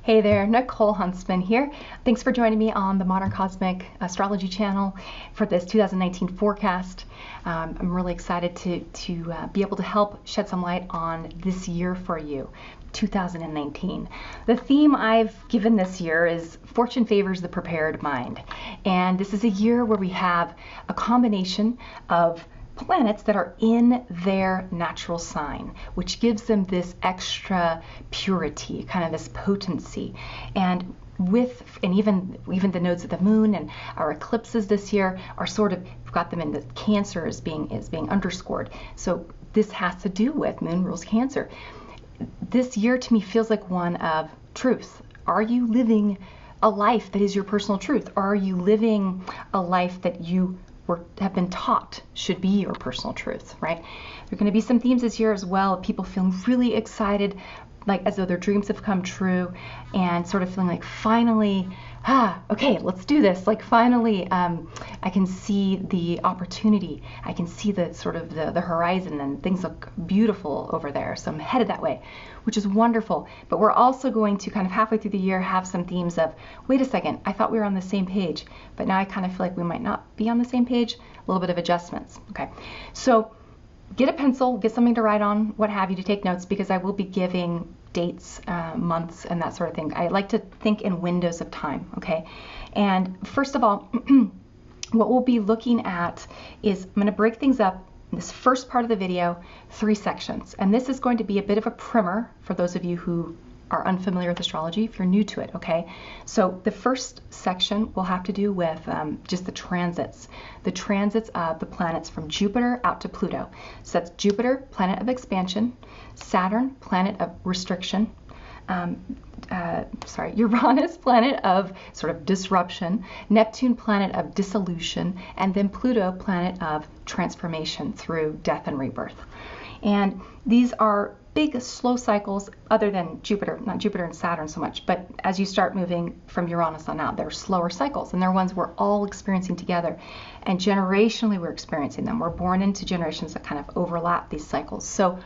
Hey there, Nichole Huntsman here. Thanks for joining me on the Modern Cosmic Astrology channel for this 2019 forecast. I'm really excited to be able to help shed some light on this year for you, 2019. The theme I've given this year is Fortune Favors the Prepared Mind. And this is a year where we have a combination of planets that are in their natural sign, which gives them this extra purity, kind of this potency. And even the nodes of the moon and our eclipses this year are sort of, we've got them in the Cancer is being underscored. So this has to do with moon rules Cancer. This year to me feels like one of truth. Are you living a life that is your personal truth? Are you living a life that you have been taught should be your personal truth, right? There are going to be some themes this year as well, people feeling really excited, like as though their dreams have come true, and sort of feeling like finally, okay, let's do this. Like finally, I can see the opportunity. I can see the sort of the horizon, and things look beautiful over there. So I'm headed that way, which is wonderful. But we're also going to kind of halfway through the year have some themes of, wait a second, I thought we were on the same page, but now I kind of feel like we might not be on the same page. A little bit of adjustments. Okay, so get a pencil, get something to write on, what have you, to take notes, because I will be giving dates, months, and that sort of thing. I like to think in windows of time, okay? And first of all, what we'll be looking at is, I'm going to break things up in this first part of the video, 3 sections. And this is going to be a bit of a primer for those of you who are unfamiliar with astrology, if you're new to it, okay? So the first section will have to do with just the transits of the planets from Jupiter out to Pluto. So that's Jupiter, planet of expansion, Saturn, planet of restriction, Uranus, planet of sort of disruption, Neptune, planet of dissolution, and then Pluto, planet of transformation through death and rebirth. And these are big, slow cycles, other than Jupiter, not Jupiter and Saturn so much, but as you start moving from Uranus on out, they're slower cycles, and they're ones we're all experiencing together. And generationally, we're experiencing them. We're born into generations that kind of overlap these cycles. So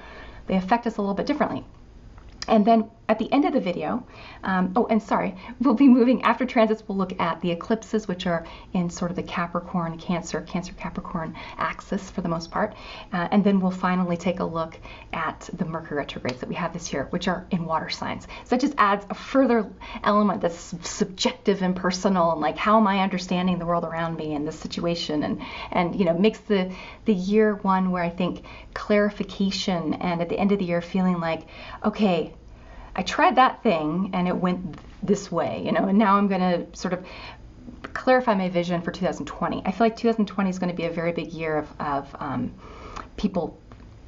they affect us a little bit differently. And then at the end of the video, we'll be moving, after transits, we'll look at the eclipses, which are in sort of the Capricorn, Cancer, Capricorn axis for the most part. And then we'll finally take a look at the Mercury retrogrades that we have this year, which are in water signs. So it just adds a further element that's subjective and personal, and like, how am I understanding the world around me and this situation, and you know, makes the year one where I think clarification, and at the end of the year feeling like, okay, I tried that thing and it went this way, you know, and now I'm going to sort of clarify my vision for 2020. I feel like 2020 is going to be a very big year of people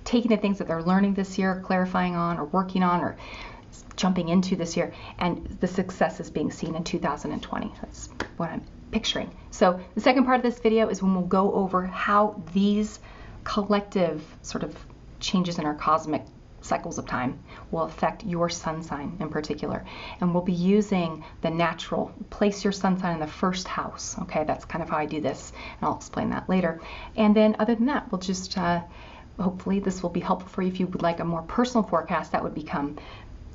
taking the things that they're learning this year, clarifying on or working on or jumping into this year, and the success is being seen in 2020. That's what I'm picturing. So the second part of this video is when we'll go over how these collective sort of changes in our cosmic cycles of time will affect your sun sign in particular. And we'll be using the natural, place your sun sign in the first house. Okay, that's kind of how I do this, and I'll explain that later. And then other than that, we'll just, hopefully this will be helpful for you. If you would like a more personal forecast, that would become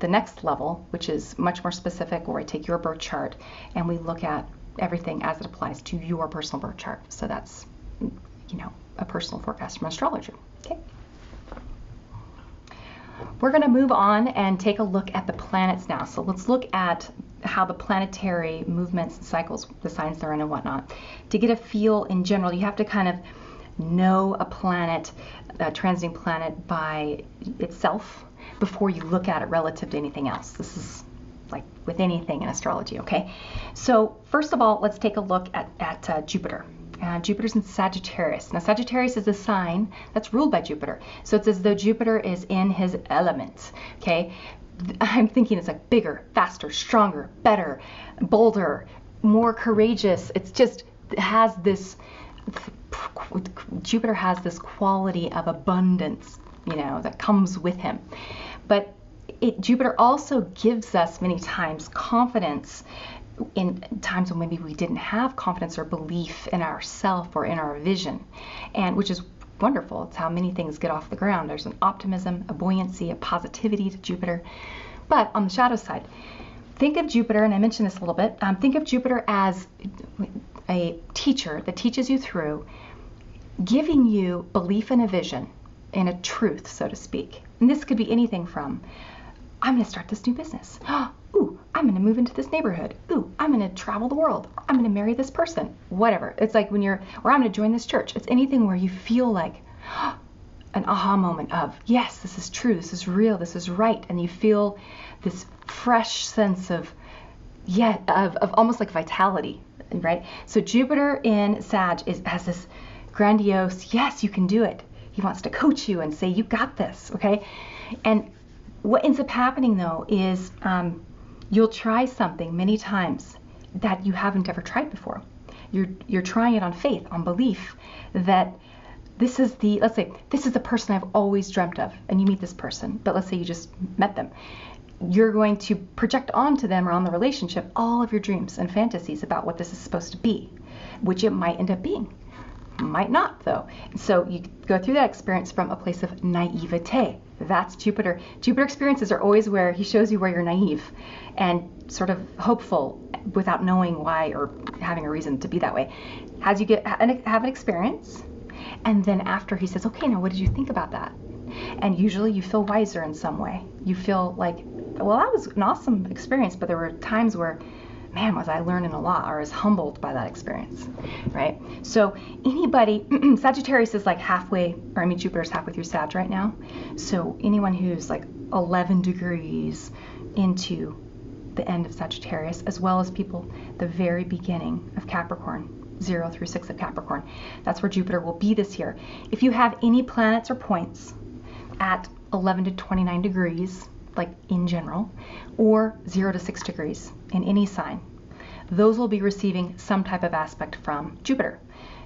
the next level, which is much more specific, where I take your birth chart and we look at everything as it applies to your personal birth chart. So that's, you know, a personal forecast from astrology. Okay. We're going to move on and take a look at the planets now. So let's look at how the planetary movements and cycles, the signs they're in and whatnot. To get a feel in general, you have to kind of know a planet, a transiting planet by itself before you look at it relative to anything else. This is like with anything in astrology, okay? So first of all, let's take a look at Jupiter. Jupiter's in Sagittarius. Now, Sagittarius is a sign that's ruled by Jupiter. So it's as though Jupiter is in his element, okay? I'm thinking it's like bigger, faster, stronger, better, bolder, more courageous. It's just, it has this, Jupiter has this quality of abundance, you know, that comes with him. But Jupiter also gives us many times confidence in times when maybe we didn't have confidence or belief in ourself or in our vision, and which is wonderful. It's how many things get off the ground. There's an optimism, a buoyancy, a positivity to Jupiter. But on the shadow side, think of Jupiter, and I mentioned this a little bit, think of Jupiter as a teacher that teaches you through giving you belief in a vision, in a truth, so to speak. And this could be anything from, I'm going to start this new business. Ooh, I'm going to move into this neighborhood. Ooh, I'm going to travel the world. I'm going to marry this person. Whatever. It's like or I'm going to join this church. It's anything where you feel like an aha moment of, yes, this is true, this is real, this is right. And you feel this fresh sense of almost like vitality, right? So Jupiter in Sag has this grandiose, yes, you can do it. He wants to coach you and say, you got this, okay? And what ends up happening, though, is you'll try something many times that you haven't ever tried before. You're trying it on faith, on belief that this is let's say, this is the person I've always dreamt of, and you meet this person, but let's say you just met them. You're going to project onto them or on the relationship all of your dreams and fantasies about what this is supposed to be, which it might end up being. Might not, though. So you go through that experience from a place of naivete. That's Jupiter. Jupiter experiences are always where he shows you where you're naive and sort of hopeful without knowing why or having a reason to be that way. As you have an experience, and then after he says, okay, now what did you think about that? And usually you feel wiser in some way. You feel like, well, that was an awesome experience, but there were times where, man, was I learning a lot, or was humbled by that experience, right? So anybody, Sagittarius is like Jupiter's halfway through Sag right now. So anyone who's like 11 degrees into the end of Sagittarius, as well as people the very beginning of Capricorn, 0 through 6 of Capricorn, that's where Jupiter will be this year. If you have any planets or points at 11 to 29 degrees, like in general, or 0 to 6 degrees in any sign, those will be receiving some type of aspect from Jupiter.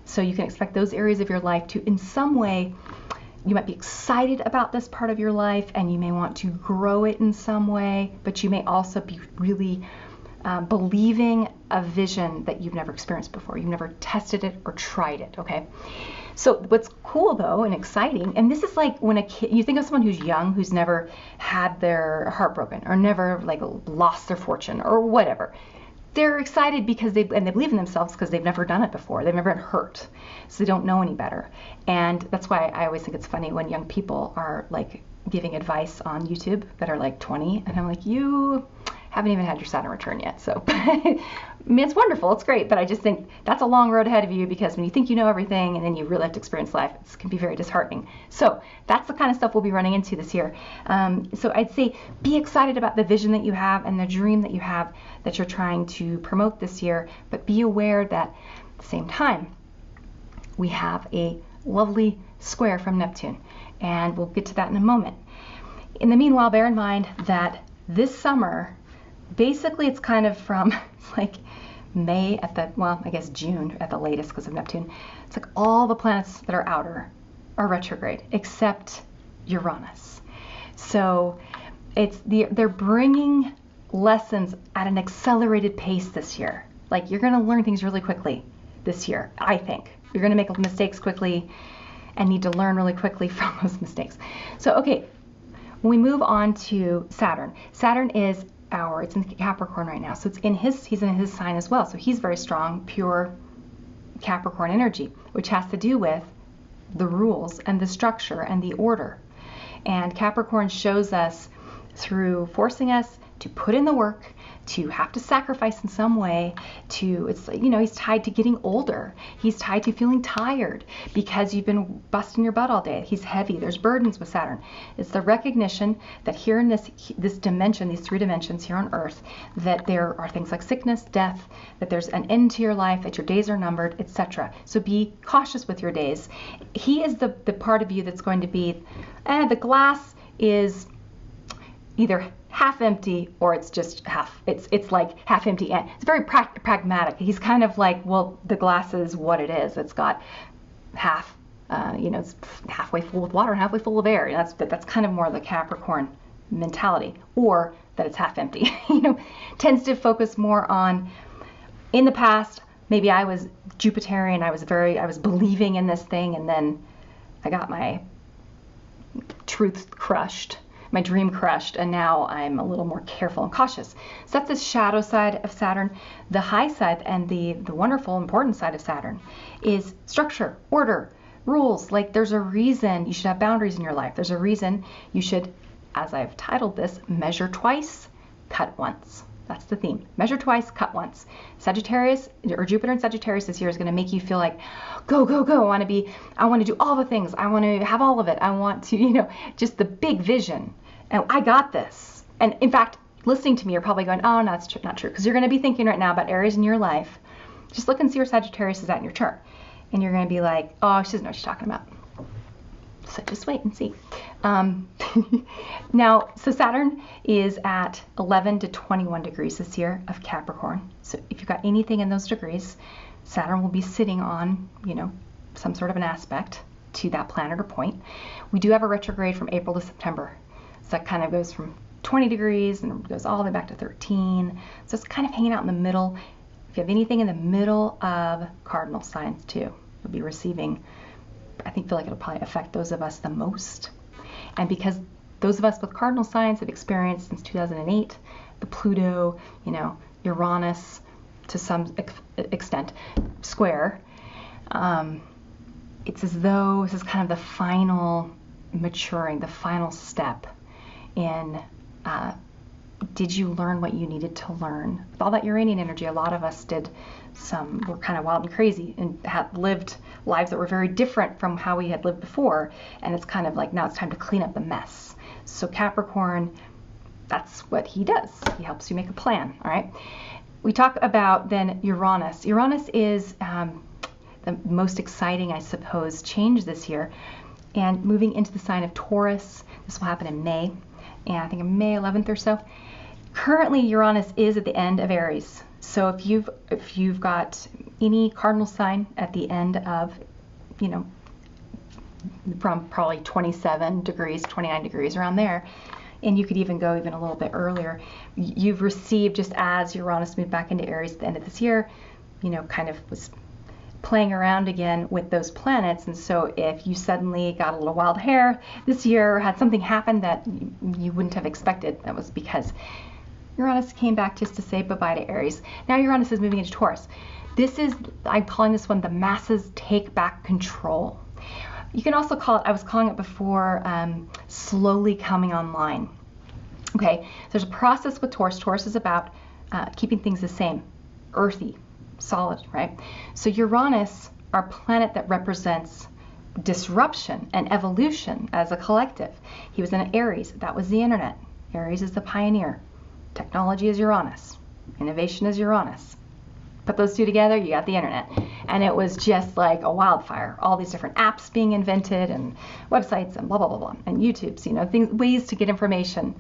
So you can expect those areas of your life to, in some way, you might be excited about this part of your life and you may want to grow it in some way, but you may also be really believing a vision that you've never experienced before. You've never tested it or tried it, okay? So what's cool, though, and exciting, and this is like when a kid, you think of someone who's young, who's never had their heart broken or never like lost their fortune or whatever. They're excited because they believe in themselves because they've never done it before. They've never been hurt, so they don't know any better. And that's why I always think it's funny when young people are like giving advice on YouTube that are like 20, and I'm like, you haven't even had your Saturn return yet. So I mean, it's wonderful, it's great, but I just think that's a long road ahead of you, because when you think you know everything and then you really have to experience life, it can be very disheartening. So that's the kind of stuff we'll be running into this year. So I'd say be excited about the vision that you have and the dream that you have that you're trying to promote this year, but be aware that at the same time, we have a lovely square from Neptune, and we'll get to that in a moment. In the meanwhile, bear in mind that this summer, basically it's kind of from like May I guess June at the latest because of Neptune. It's like all the planets that are outer are retrograde except Uranus. So they're bringing lessons at an accelerated pace this year. Like, you're going to learn things really quickly this year, I think. You're going to make mistakes quickly and need to learn really quickly from those mistakes. So, okay, when we move on to Saturn. Saturn is it's in Capricorn right now. So he's in his sign as well. So he's very strong, pure Capricorn energy, which has to do with the rules and the structure and the order. And Capricorn shows us through forcing us to put in the work, to have to sacrifice in some way, he's tied to getting older. He's tied to feeling tired because you've been busting your butt all day. He's heavy. There's burdens with Saturn. It's the recognition that here in this dimension, these 3 dimensions here on Earth, that there are things like sickness, death, that there's an end to your life, that your days are numbered, etc. So be cautious with your days. He is the part of you that's going to be, the glass is either half empty or it's just it's like half empty, and it's very pragmatic. He's kind of like, well, the glass is what it is. It's got half, it's halfway full with water and halfway full of air. That's kind of more the Capricorn mentality, or that it's half empty. Tends to focus more on, in the past, maybe I was Jupiterian, I was believing in this thing, and then I got my truth crushed. my dream crushed, and now I'm a little more careful and cautious. So that's the shadow side of Saturn. The high side and the wonderful, important side of Saturn is structure, order, rules. Like, there's a reason you should have boundaries in your life. There's a reason you should, as I've titled this, measure twice, cut once. That's the theme. Measure twice, cut once. Sagittarius, or Jupiter in Sagittarius this year, is going to make you feel like, go, go, go. I want to do all the things. I want to have all of it. I want to, just the big vision. And I got this. And in fact, listening to me, you're probably going, oh, no, that's not true. Because you're going to be thinking right now about areas in your life. Just look and see where Sagittarius is at in your chart. And you're going to be like, oh, she doesn't know what she's talking about. So just wait and see. Now, so Saturn is at 11 to 21 degrees this year of Capricorn. So if you've got anything in those degrees, Saturn will be sitting on, some sort of an aspect to that planet or point. We do have a retrograde from April to September. So that kind of goes from 20 degrees and goes all the way back to 13. So it's kind of hanging out in the middle. If you have anything in the middle of cardinal signs too, you'll be receiving, I feel like it'll probably affect those of us the most. And because those of us with cardinal signs have experienced since 2008, the Pluto, Uranus, to some extent, square, it's as though this is kind of the final maturing, the final step in did you learn what you needed to learn? With all that Uranian energy, a lot of us were kind of wild and crazy and had lived lives that were very different from how we had lived before. And it's kind of like, now it's time to clean up the mess. So Capricorn, that's what he does. He helps you make a plan, all right? We talk about then Uranus. Uranus is the most exciting, I suppose, change this year. And moving into the sign of Taurus, this will happen in May. And I think in May 11th or so. Currently, Uranus is at the end of Aries. So if you've got any cardinal sign at the end of, from probably 27 degrees, 29 degrees, around there, and you could even go even a little bit earlier, you've received, just as Uranus moved back into Aries at the end of this year, kind of was playing around again with those planets. And so if you suddenly got a little wild hair this year, or had something happen that you wouldn't have expected, that was because Uranus came back just to say bye-bye to Aries. Now Uranus is moving into Taurus. I'm calling this one the masses take back control. You can also call it, I was calling it before, slowly coming online. Okay, there's a process with Taurus. Taurus is about keeping things the same, earthy, solid, right? So Uranus, our planet that represents disruption and evolution as a collective. He was in Aries. That was the internet. Aries is the pioneer. Technology is Uranus. Innovation is Uranus. Put those two together, you got the internet. And it was just like a wildfire. All these different apps being invented and websites and blah, blah, blah, blah. And YouTubes, ways to get information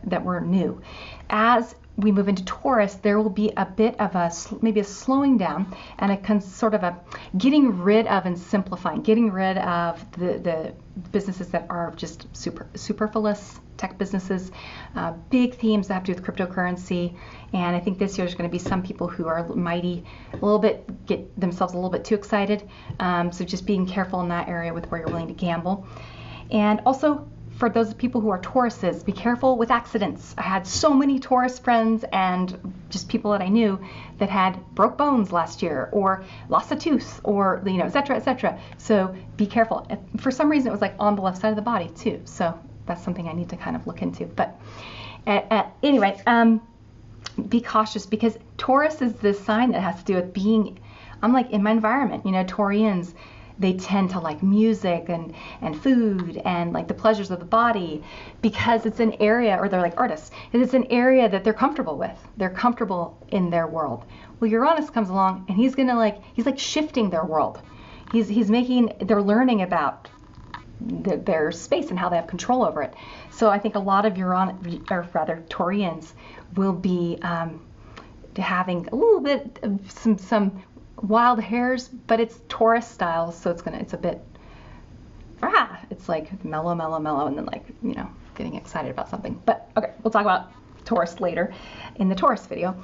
that were new. As we move into Taurus, there will be a bit of maybe a slowing down and a sort of a getting rid of and simplifying, getting rid of the businesses that are just superfluous tech businesses, big themes that have to do with cryptocurrency. And I think this year there's going to be some people who are get themselves a little bit too excited. So just being careful in that area with where you're willing to gamble. And also, for those people who are Tauruses, be careful with accidents. I had so many Taurus friends and just people that I knew that had broke bones last year or lost a tooth or, et cetera, et cetera. So be careful. For some reason, it was like on the left side of the body too. So that's something I need to kind of look into. But anyway, be cautious, because Taurus is this sign that has to do with being, I'm like in my environment, Taurians, they tend to like music and food and like the pleasures of the body, because it's an area, or they're like artists, it's an area that they're comfortable with. They're comfortable in their world. Well, Uranus comes along and he's like shifting their world. They're learning about their space and how they have control over it. So I think a lot of Taurians will be having a little bit of some wild hairs, but it's Taurus style, so it's a bit it's like mellow, and then getting excited about something. But okay, we'll talk about Taurus later in the Taurus video.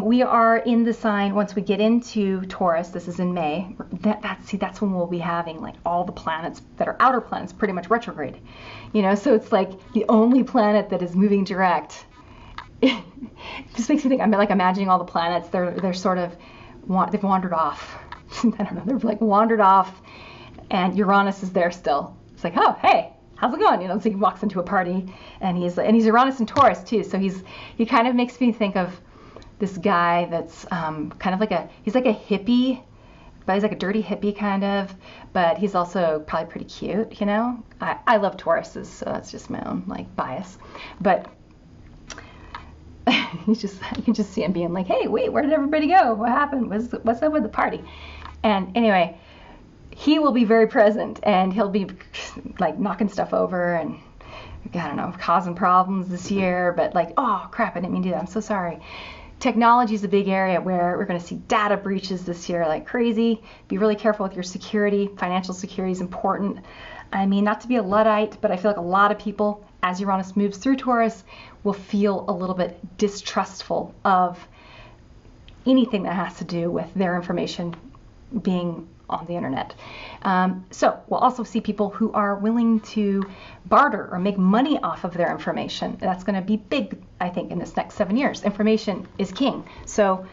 We are in the sign, once we get into Taurus, this is in May, that's when we'll be having like all the planets that are outer planets pretty much retrograde. So it's like the only planet that is moving direct. It just makes me think, I'm like imagining all the planets, they're sort of, they've wandered off. I don't know, they've like wandered off, and Uranus is there still. It's like, oh, hey, how's it going? So he walks into a party, and he's Uranus and Taurus too. So he kind of makes me think of this guy that's kind of like he's like a hippie, but he's like a dirty hippie kind of, but he's also probably pretty cute, I love Tauruses, so that's just my own like bias. But you can just see him being like, hey, wait, where did everybody go? What happened? What's up with the party? And anyway, he will be very present, and he'll be like knocking stuff over and, I don't know, causing problems this year, but like, oh crap, I didn't mean to do that. I'm so sorry. Technology is a big area where we're going to see data breaches this year like crazy. Be really careful with your security. Financial security is important. I mean, not to be a Luddite, but I feel like a lot of people, as Uranus moves through Taurus, will feel a little bit distrustful of anything that has to do with their information being on the internet. So we'll also see people who are willing to barter or make money off of their information. That's going to be big, I think, in this next 7 years. Information is king. So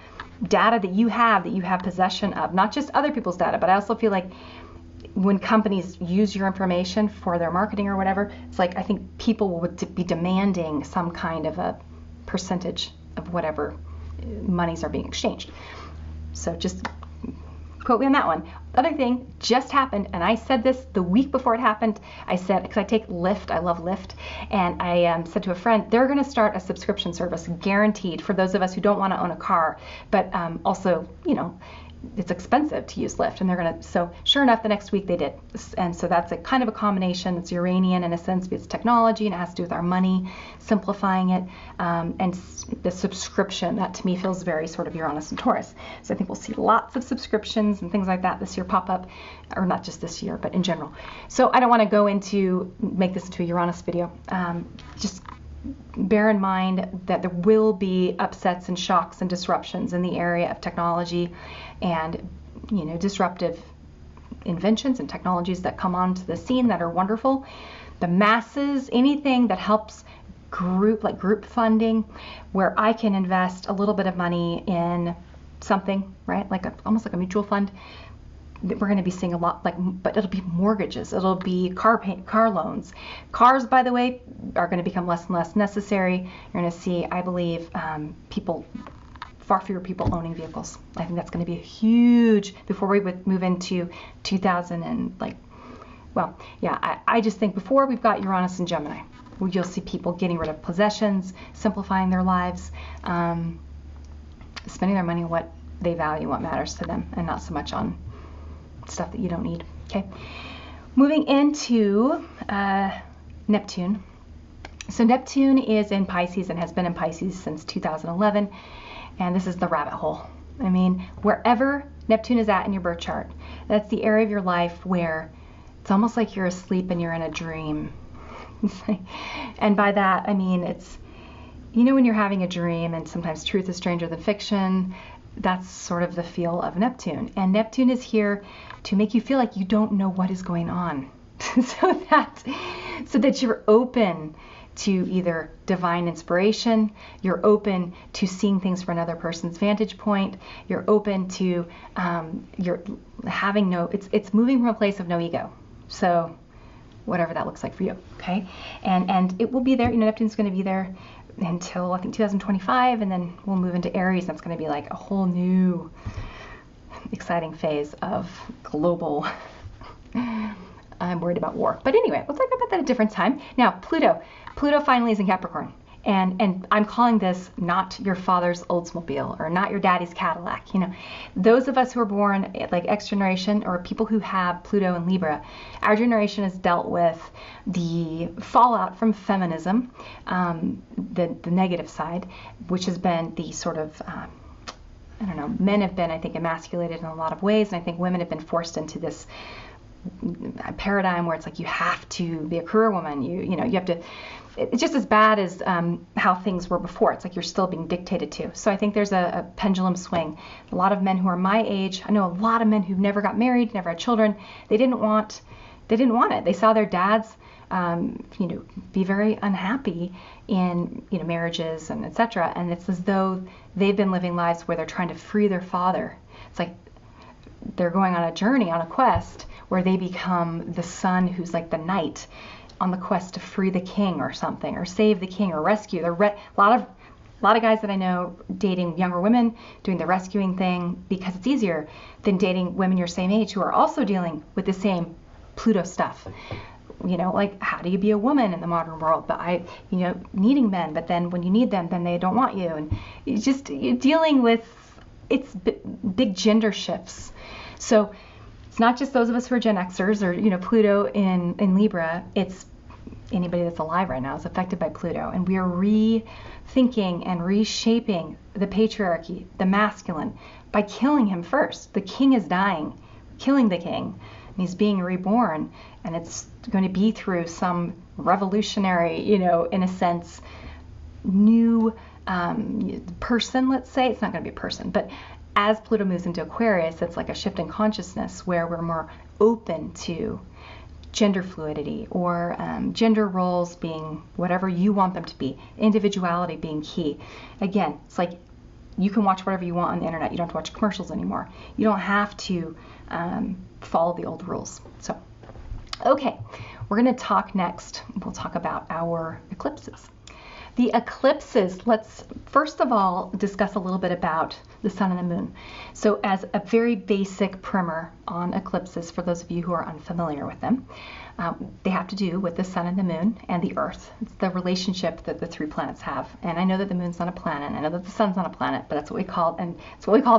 data that you have possession of, not just other people's data, but I also feel like when companies use your information for their marketing or whatever, it's like I think people would be demanding some kind of a percentage of whatever monies are being exchanged. So just quote me on that one. The other thing just happened, and I said this the week before it happened. I said, because I take Lyft, I love Lyft, and I said to a friend, they're going to start a subscription service guaranteed for those of us who don't want to own a car, but also, it's expensive to use Lyft, and they're going to, so sure enough, the next week they did. And so that's a kind of a combination. It's Uranian in a sense, but it's technology, and it has to do with our money, simplifying it, and the subscription, that to me feels very sort of Uranus and Taurus. So I think we'll see lots of subscriptions and things like that this year pop up, or not just this year, but in general. So I don't want to make this into a Uranus video. Just bear in mind that there will be upsets and shocks and disruptions in the area of technology and, disruptive inventions and technologies that come onto the scene that are wonderful. The masses, anything that helps group funding, where I can invest a little bit of money in something, right? Almost like a mutual fund. We're going to be seeing a lot, but it'll be mortgages, it'll be car loans. Cars, by the way, are going to become less and less necessary. You're going to see, I believe, far fewer people owning vehicles. I think that's going to be a huge, before we would move into 2000 and I just think before we've got Uranus and Gemini, where you'll see people getting rid of possessions, simplifying their lives, spending their money on what they value, what matters to them, and not so much on stuff that you don't need. Okay, moving into Neptune. So Neptune is in Pisces and has been in Pisces since 2011, and this is the rabbit hole. I mean, wherever Neptune is at in your birth chart, that's the area of your life where it's almost like you're asleep and you're in a dream. And by that, I mean, it's, when you're having a dream and sometimes truth is stranger than fiction, that's sort of the feel of Neptune. And Neptune is here to make you feel like you don't know what is going on. so that you're open to either divine inspiration, you're open to seeing things from another person's vantage point, you're open to, you're having it's moving from a place of no ego. So whatever that looks like for you, okay? And it will be there, Neptune's going to be there until I think 2025, and then we'll move into Aries. That's going to be like a whole new exciting phase of global, I'm worried about war. But anyway, we'll talk about that at a different time. Now, Pluto finally is in Capricorn. And I'm calling this not your father's Oldsmobile or not your daddy's Cadillac. Those of us who are born like X generation or people who have Pluto and Libra, our generation has dealt with the fallout from feminism, the negative side, which has been the sort of, men have been, I think, emasculated in a lot of ways. And I think women have been forced into this paradigm where it's like you have to be a career woman. You have to it's just as bad as how things were before. It's like you're still being dictated to. So I think there's a pendulum swing. A lot of men who are my age, I know a lot of men who've never got married, never had children, they didn't want it. They saw their dads, be very unhappy in, marriages and etc. And it's as though they've been living lives where they're trying to free their father. It's like they're going on a journey, on a quest, where they become the son who's like the knight on the quest to free the king or something, or save the king, or rescue. A lot of guys that I know dating younger women, doing the rescuing thing because it's easier than dating women your same age who are also dealing with the same Pluto stuff. Like, how do you be a woman in the modern world? But needing men, but then when you need them, then they don't want you. And you're dealing with, it's big gender shifts. So it's not just those of us who are Gen Xers or, Pluto in Libra. It's anybody that's alive right now is affected by Pluto. And we are rethinking and reshaping the patriarchy, the masculine, by killing him first. The king is dying, killing the king. He's being reborn, and it's going to be through some revolutionary, in a sense, new person, let's say. It's not going to be a person, but as Pluto moves into Aquarius, it's like a shift in consciousness where we're more open to gender fluidity or gender roles being whatever you want them to be, individuality being key. Again, it's like you can watch whatever you want on the internet. You don't have to watch commercials anymore. You don't have to follow the old rules. So, okay, we're going to talk next. We'll talk about our eclipses. The eclipses, let's first of all discuss a little bit about the sun and the moon. So as a very basic primer on eclipses, for those of you who are unfamiliar with them, they have to do with the sun and the moon and the earth. It's the relationship that the three planets have. And I know that the moon's not a planet, I know that the sun's not a planet, but that's what we call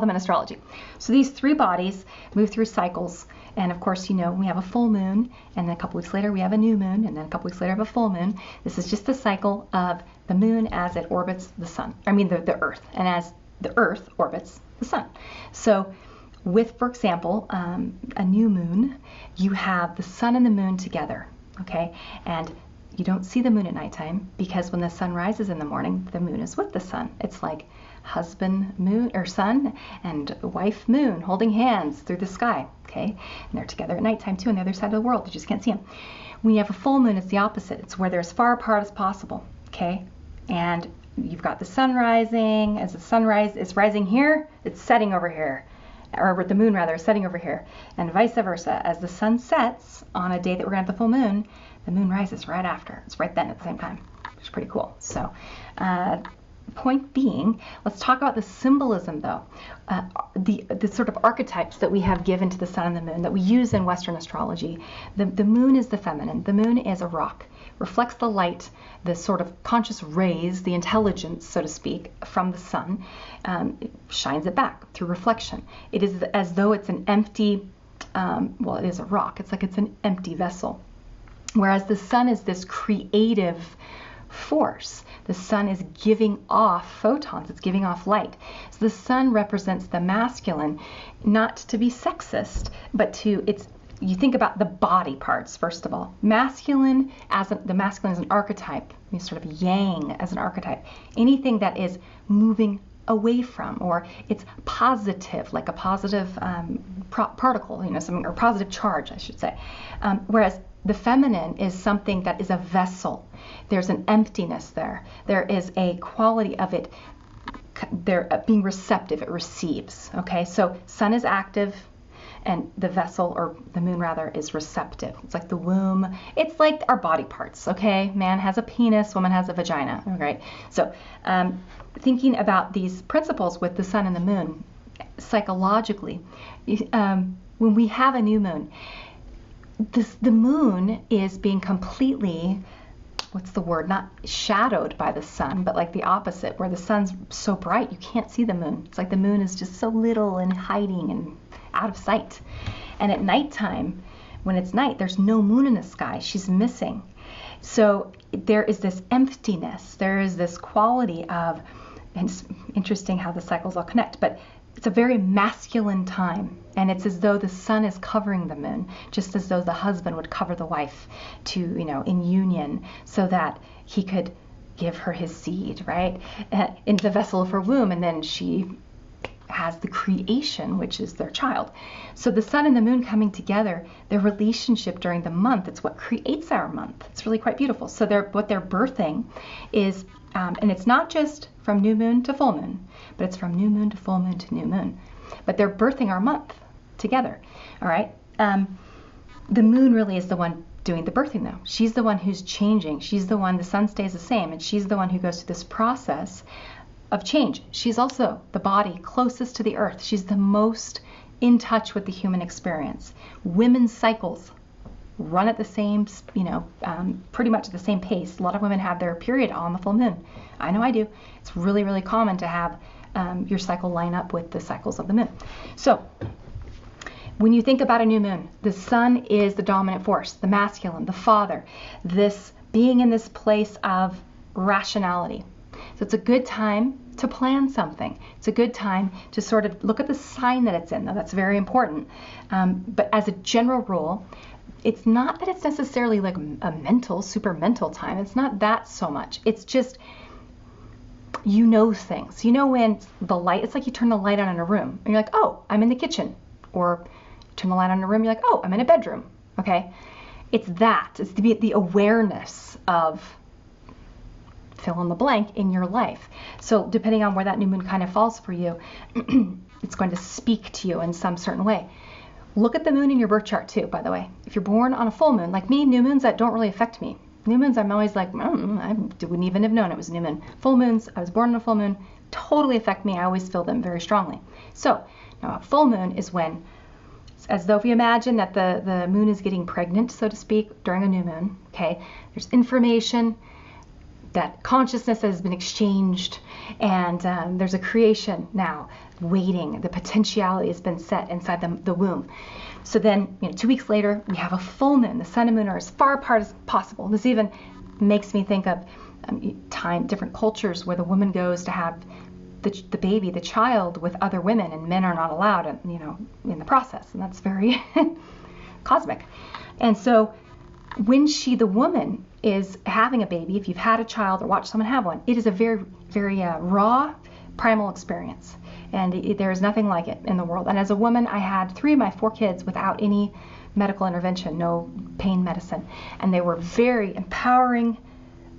them in astrology. So these three bodies move through cycles. And of course, we have a full moon, and then a couple weeks later we have a new moon, and then a couple weeks later we have a full moon. This is just the cycle of the moon as it orbits the earth, and as the earth orbits the sun. So with, for example, a new moon, you have the sun and the moon together, okay? And you don't see the moon at nighttime because when the sun rises in the morning, the moon is with the sun. It's like husband moon or sun and wife moon holding hands through the sky, okay? And they're together at nighttime too on the other side of the world. You just can't see them. When you have a full moon, it's the opposite. It's where they're as far apart as possible, okay? And you've got the sun rising. As the sunrise is rising here, it's setting over here. Or the moon rather is setting over here, and vice versa. As the sun sets on a day that we're going to have the full moon, the moon rises right after. It's right then at the same time, which is pretty cool. So point being, let's talk about the symbolism though, the sort of archetypes that we have given to the sun and the moon that we use in Western astrology. The moon is the feminine. The moon is a rock, reflects the light, the sort of conscious rays, the intelligence, so to speak, from the sun, it shines it back through reflection. It is as though it's an empty, it is a rock. It's like it's an empty vessel. Whereas the sun is this creative force. The sun is giving off photons. It's giving off light. So the sun represents the masculine, not to be sexist, but you think about the body parts, first of all. The masculine as an archetype, sort of yang as an archetype. Anything that is moving away from, or it's positive, like a positive particle, something, or positive charge, I should say. Whereas the feminine is something that is a vessel. There's an emptiness there. There is a quality of it. They're being receptive. It receives. Okay, so sun is active, and the vessel, or the moon rather, is receptive. It's like the womb. It's like our body parts. Okay, man has a penis, woman has a vagina. All right. So thinking about these principles with the sun and the moon, psychologically, when we have a new moon, the moon is being completely, not shadowed by the sun, but like the opposite, where the sun's so bright you can't see the moon. It's like the moon is just so little and hiding and out of sight. And at nighttime, when it's night, there's no moon in the sky. She's missing. So there is this emptiness. There is this quality of, and it's interesting how the cycles all connect, but it's a very masculine time, and it's as though the sun is covering the moon, just as though the husband would cover the wife to, in union, so that he could give her his seed, right, into the vessel of her womb, and then she has the creation, which is their child. So the sun and the moon coming together, their relationship during the month, it's what creates our month. It's really quite beautiful. So what they're birthing is, and it's not just from new moon to full moon, but it's from new moon to full moon to new moon. But they're birthing our month together, all right? The moon really is the one doing the birthing, though. She's the one who's changing. She's the one, the sun stays the same, and she's the one who goes through this process of change. She's also the body closest to the earth. She's the most in touch with the human experience. Women's cycles run at the same, pretty much at the same pace. A lot of women have their period on the full moon. I know I do. It's really, really common to have your cycle line up with the cycles of the moon. So when you think about a new moon, the sun is the dominant force, the masculine, the father, this being in this place of rationality. So it's a good time to plan something. It's a good time to sort of look at the sign that it's in. Now, that's very important. But as a general rule, it's not that it's necessarily like a super mental time. It's not that so much. It's just, things. When the light, it's like you turn the light on in a room and you're like, oh, I'm in the kitchen. Or you turn the light on in a room, you're like, oh, I'm in a bedroom. Okay? It's that. It's the awareness of fill in the blank in your life. So depending on where that new moon kind of falls for you, it's going to speak to you in some certain way. Look at the moon in your birth chart too, by the way. If you're born on a full moon, like me, new moons that don't really affect me. New moons, I'm always like, I wouldn't even have known it was a new moon. Full moons, I was born on a full moon, totally affect me. I always feel them very strongly. So now a full moon is when, as though if you imagine that the moon is getting pregnant, so to speak, during a new moon, okay? There's information, that consciousness has been exchanged, and there's a creation now waiting. The potentiality has been set inside the womb. So then, 2 weeks later, we have a full moon. The sun and moon are as far apart as possible. This even makes me think of different cultures where the woman goes to have the baby, the child, with other women, and men are not allowed, in the process. And that's very cosmic. And so when the woman is having a baby, if you've had a child or watched someone have one, it is a very, very raw, primal experience. And there is nothing like it in the world. And as a woman, I had 3 of my 4 kids without any medical intervention, no pain medicine. And they were very empowering,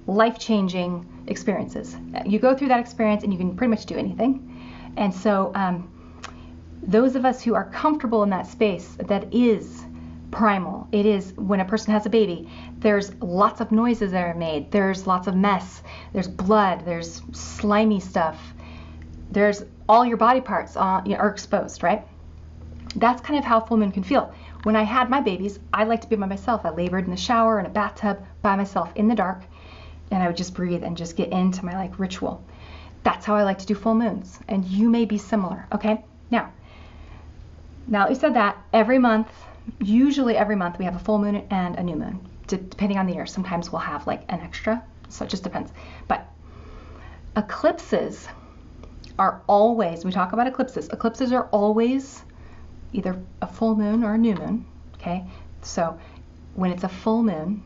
life-changing experiences. You go through that experience and you can pretty much do anything. And so those of us who are comfortable in that space, that is primal. It is when a person has a baby, there's lots of noises that are made. There's lots of mess. There's blood. There's slimy stuff. There's all your body parts are exposed, right? That's kind of how full moon can feel. When I had my babies, I like to be by myself. I labored in the shower, in a bathtub, by myself, in the dark, and I would just breathe and just get into my ritual. That's how I like to do full moons, and you may be similar, okay? Now that we said that, usually every month we have a full moon and a new moon, depending on the year. Sometimes we'll have an extra, so it just depends. But eclipses are always, we talk about eclipses are always either a full moon or a new moon, okay? So when it's a full moon,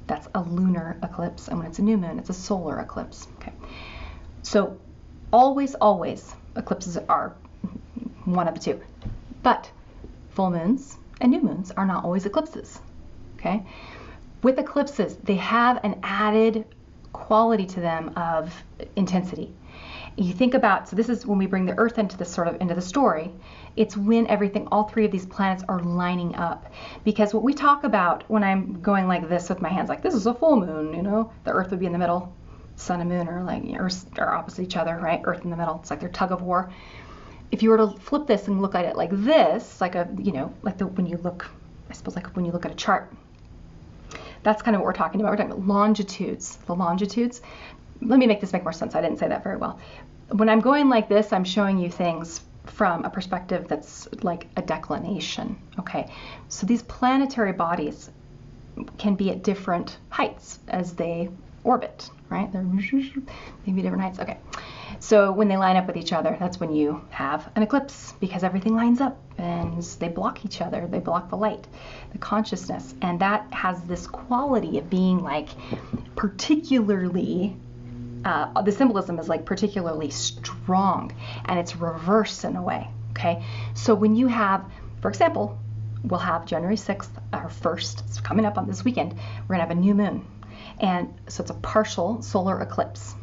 that's a lunar eclipse, and when it's a new moon, it's a solar eclipse, okay? So always, eclipses are one of the two. But full moons and new moons are not always eclipses, okay? With eclipses, they have an added quality to them of intensity. You think about, so this is when we bring the Earth into the story. It's when all 3 of these planets are lining up. Because what we talk about when I'm going like this with my hands, like this is a full moon, the Earth would be in the middle, sun and moon are opposite each other, right? Earth in the middle. It's like their tug of war. If you were to flip this and look at it like this, when you look at a chart, that's kind of what we're talking about. We're talking about longitudes. The longitudes. Let me make this make more sense. I didn't say that very well. When I'm going like this, I'm showing you things from a perspective that's like a declination. Okay, so these planetary bodies can be at different heights as they orbit, right? They're maybe different heights. Okay, So when they line up with each other, that's when you have an eclipse, because everything lines up and they block each other. They block the light, the consciousness. And that has this quality of being like particularly, the symbolism is like particularly strong, and it's reverse in a way, okay? So when you have, for example, we'll have January 6th, our 1st, it's coming up on this weekend, we're gonna have a new moon. And so it's a partial solar eclipse.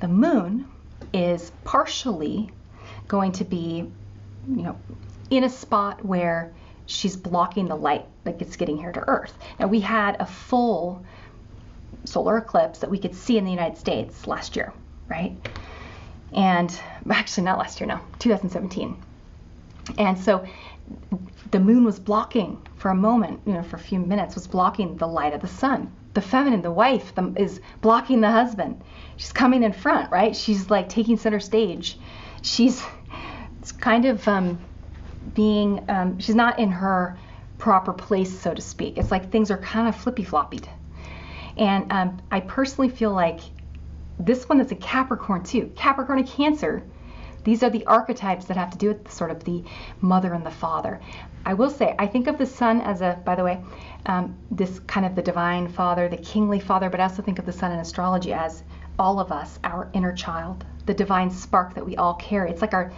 The moon is partially going to be, in a spot where she's blocking the light that it's getting here to Earth. Now, we had a full solar eclipse that we could see in the United States last year, right? And actually not last year, no, 2017. And so the moon was blocking for a moment, for a few minutes, was blocking the light of the sun. The feminine, the wife, is blocking the husband. She's coming in front, right? She's like taking center stage. It's kind of she's not in her proper place, so to speak. It's like things are kind of flippy-floppied. And I personally feel like this one is a Capricorn too. Capricorn and Cancer, these are the archetypes that have to do with sort of the mother and the father. I will say, I think of the sun as by the way, this kind of the divine father, the kingly father, but I also think of the sun in astrology as all of us, our inner child, the divine spark that we all carry. It's like our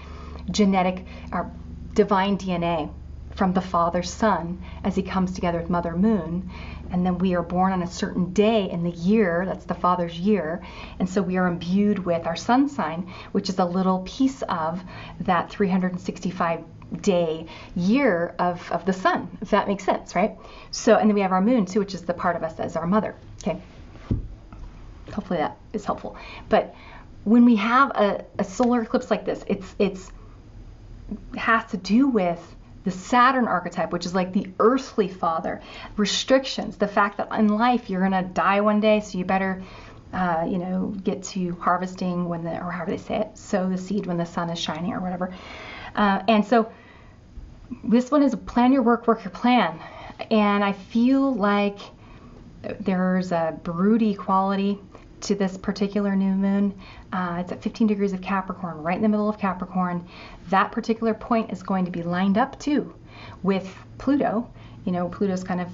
genetic, our divine DNA from the father sun as he comes together with mother moon. And then we are born on a certain day in the year, that's the father's year. And so we are imbued with our sun sign, which is a little piece of that 365-day year of the sun, if that makes sense, right? So, and then we have our moon too, which is the part of us that is our mother, okay? Hopefully that is helpful. But when we have a solar eclipse like this, it has to do with the Saturn archetype, which is like the earthly father, restrictions, the fact that in life you're gonna die one day, so you better, get to harvesting or however they say it, sow the seed when the sun is shining or whatever. And so this one is plan your work, work your plan. And I feel like there's a broody quality to this particular new moon. It's at 15 degrees of Capricorn, right in the middle of Capricorn. That particular point is going to be lined up too with Pluto. Pluto's kind of,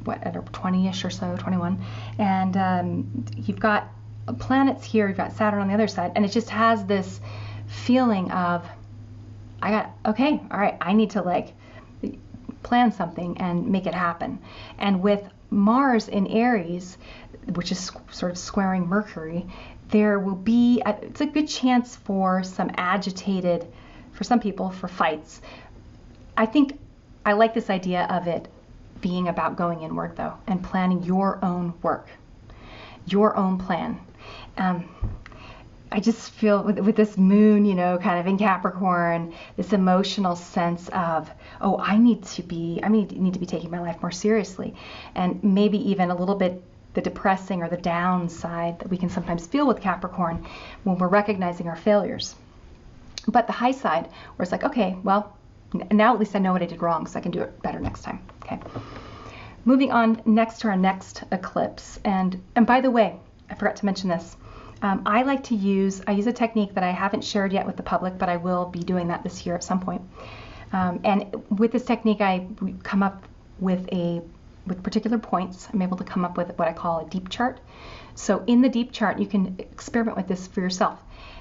at 20-ish or so, 21. And you've got planets here, you've got Saturn on the other side, and it just has this feeling of, okay, all right, I need to plan something and make it happen. And with Mars in Aries, which is sort of squaring Mercury, there will be, it's a good chance for some agitated, for some people, for fights. I think I like this idea of it being about going inward though, and planning your own work, your own plan. I just feel with this moon, kind of in Capricorn, this emotional sense of, oh, I need to be taking my life more seriously, and maybe even a little bit the depressing or the downside that we can sometimes feel with Capricorn when we're recognizing our failures. But the high side, where it's like, okay, well, now at least I know what I did wrong, so I can do it better next time. Okay. Moving on next to our next eclipse, and by the way, I forgot to mention this. I use a technique that I haven't shared yet with the public, but I will be doing that this year at some point. And with this technique, I come up with particular points. I'm able to come up with what I call a deep chart. So in the deep chart, you can experiment with this for yourself.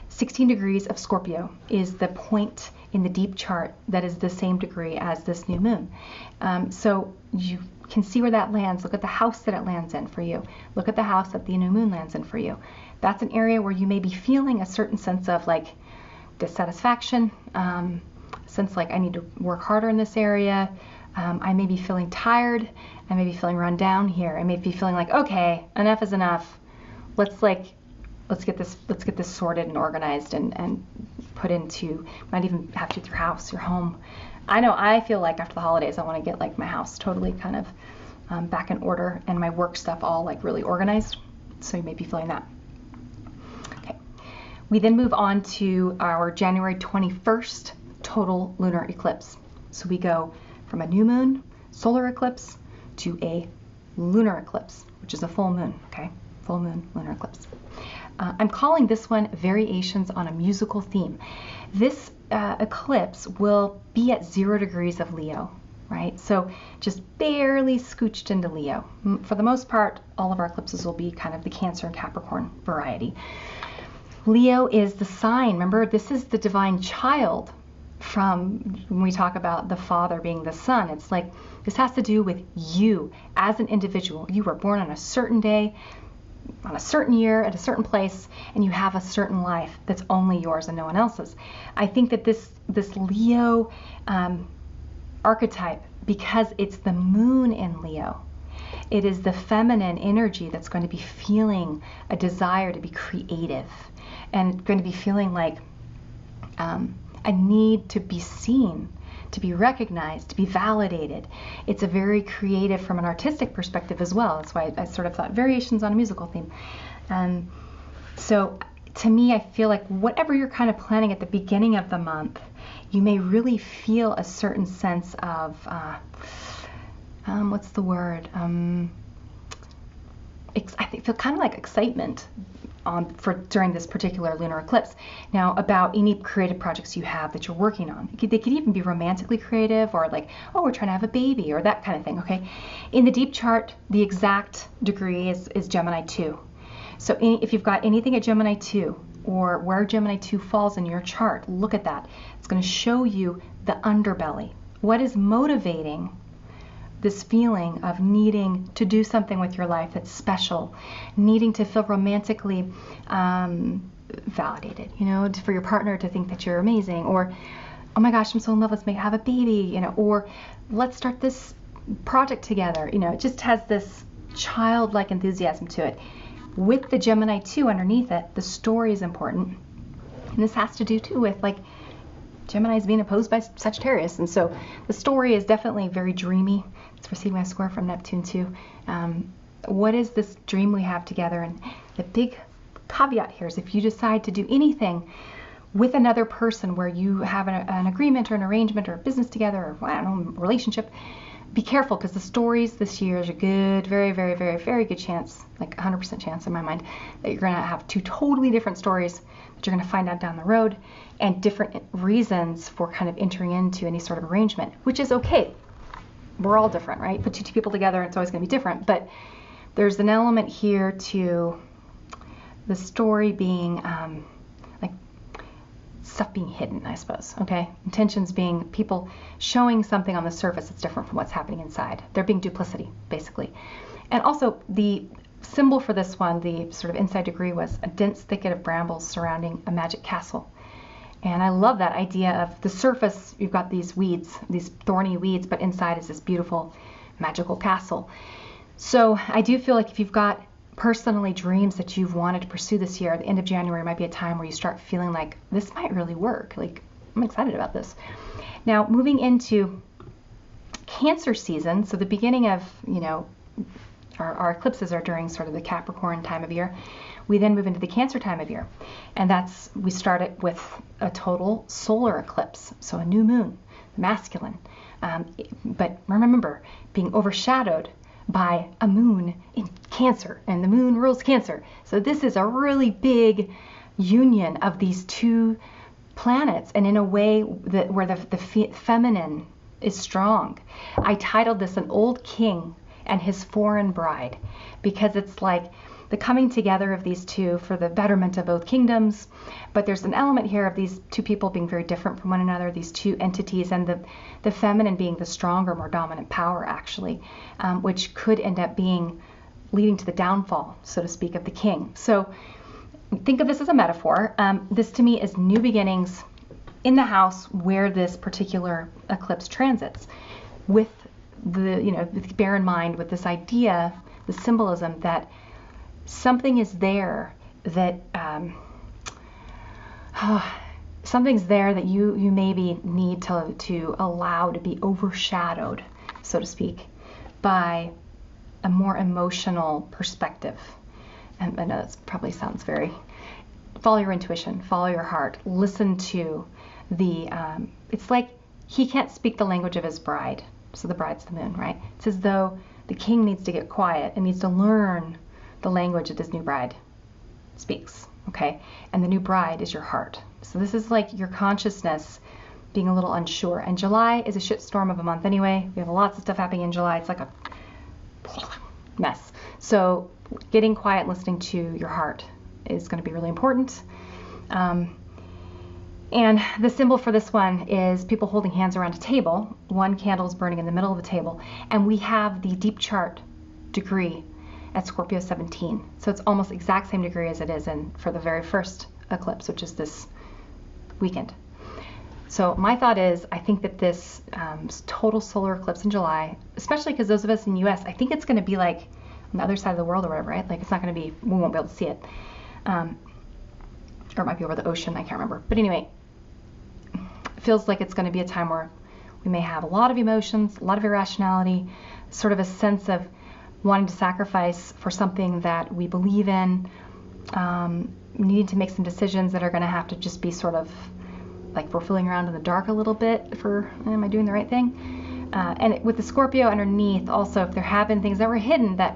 16 degrees of Scorpio is the point in the deep chart that is the same degree as this new moon. So you can see where that lands. Look at the house that it lands in for you. Look at the house that the new moon lands in for you. That's an area where you may be feeling a certain sense of dissatisfaction, sense I need to work harder in this area. I may be feeling tired. I may be feeling run down here. I may be feeling okay, enough is enough. Let's get this sorted and organized and put into, might even have to your house, your home. I know I feel after the holidays I want to get my house totally kind of back in order and my work stuff all really organized. So you may be feeling that. Okay. We then move on to our January 21st total lunar eclipse. So we go from a new moon, solar eclipse, to a lunar eclipse, which is a full moon, okay? Full moon, lunar eclipse. I'm calling this one Variations on a Musical Theme. This eclipse will be at 0 degrees of Leo, right? So just barely scooched into Leo. For the most part, all of our eclipses will be kind of the Cancer and Capricorn variety. Leo is the sign. Remember, this is the divine child from when we talk about the father being the son. It's like this has to do with you as an individual. You were born on a certain day, on a certain year, at a certain place, and you have a certain life that's only yours and no one else's. I think that this Leo archetype, because it's the moon in Leo, it is the feminine energy that's going to be feeling a desire to be creative and going to be feeling like a need to be seen, to be recognized, to be validated. It's a very creative from an artistic perspective as well. That's why I sort of thought variations on a musical theme. So to me, I feel like whatever you're kind of planning at the beginning of the month, you may really feel a certain sense of, what's the word? I feel kind of like excitement during this particular lunar eclipse. Now, about any creative projects you have that you're working on. They could even be romantically creative, or like, oh, we're trying to have a baby, or that kind of thing, okay? In the deep chart, the exact degree is Gemini 2. So if you've got anything at Gemini 2, or where Gemini 2 falls in your chart, look at that. It's going to show you the underbelly. What is motivating this feeling of needing to do something with your life that's special, needing to feel romantically validated, for your partner to think that you're amazing, or, oh my gosh, I'm so in love, let's have a baby, or let's start this project together. It just has this childlike enthusiasm to it. With the Gemini 2 underneath it, the story is important. And this has to do too with like Gemini is being opposed by Sagittarius, and so the story is definitely very dreamy. It's receiving my square from Neptune too. What is this dream we have together? And the big caveat here is if you decide to do anything with another person where you have an agreement or an arrangement or a business together, or I don't know, relationship, be careful, because the stories this year is a good, very, very, very, very good chance, like 100% chance in my mind, that you're going to have two totally different stories that you're going to find out down the road, and different reasons for kind of entering into any sort of arrangement, which is okay. We're all different, right? Put two people together, it's always going to be different. But there's an element here to the story being like stuff being hidden, I suppose. Okay, intentions being people showing something on the surface that's different from what's happening inside. There being duplicity, basically. And also the symbol for this one, the sort of inside degree, was a dense thicket of brambles surrounding a magic castle. And I love that idea of the surface, you've got these weeds, these thorny weeds, but inside is this beautiful magical castle. So I do feel like if you've got personally dreams that you've wanted to pursue this year, the end of January might be a time where you start feeling like this might really work. Like, I'm excited about this. Now, moving into Cancer season, so the beginning of, our eclipses are during sort of the Capricorn time of year. We then move into the Cancer time of year, and we start it with a total solar eclipse, so a new moon, masculine, but remember, being overshadowed by a moon in Cancer, and the moon rules Cancer. So this is a really big union of these two planets, and in a way where the feminine is strong. I titled this An Old King and His Foreign Bride, because it's like the coming together of these two for the betterment of both kingdoms. But there's an element here of these two people being very different from one another, these two entities, and the feminine being the stronger, more dominant power, actually, which could end up leading to the downfall, so to speak, of the king. So think of this as a metaphor. This to me is new beginnings in the house where this particular eclipse transits, with bear in mind with this idea, the symbolism that something is there that something's there that you maybe need to allow to be overshadowed, so to speak, by a more emotional perspective. And I know that probably sounds very, follow your intuition, follow your heart, listen to it's like he can't speak the language of his bride, so the bride's the moon, right? It's as though the king needs to get quiet and needs to learn the language of his new bride. speaks, okay? And the new bride is your heart. So this is like your consciousness being a little unsure. And July is a shitstorm of a month anyway. We have lots of stuff happening in July. It's like a mess. So getting quiet, listening to your heart is going to be really important. And the symbol for this one is people holding hands around a table. One candle is burning in the middle of the table. And we have the deep chart degree at Scorpio 17. So it's almost exact same degree as it is for the very first eclipse, which is this weekend. So my thought is, I think that this total solar eclipse in July, especially because those of us in the US, I think it's going to be like on the other side of the world or whatever, right? Like it's not going to be, we won't be able to see it. Or it might be over the ocean, I can't remember. But anyway, it feels like it's going to be a time where we may have a lot of emotions, a lot of irrationality, sort of a sense of wanting to sacrifice for something that we believe in, needing to make some decisions that are going to have to just be sort of like we're feeling around in the dark a little bit for, am I doing the right thing? And with the Scorpio underneath, also, if there have been things that were hidden that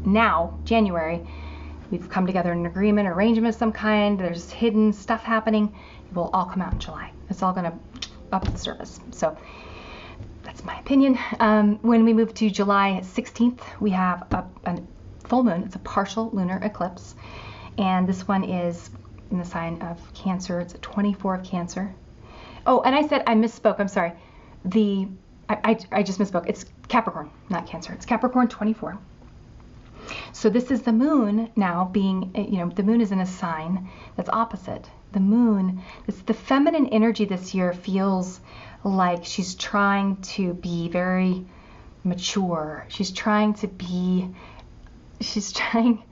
now, January, we've come together in an agreement, arrangement of some kind, there's hidden stuff happening, it will all come out in July. It's all going to up the surface. So that's my opinion. When we move to July 16th, we have a full moon. It's a partial lunar eclipse. And this one is in the sign of Cancer. It's a 24 of Cancer. Oh, and I said, I misspoke. I'm sorry. I just misspoke. It's Capricorn, not Cancer. It's Capricorn 24. So this is the moon now being, the moon is in a sign that's opposite. The moon, the feminine energy this year feels like she's trying to be very mature. She's trying,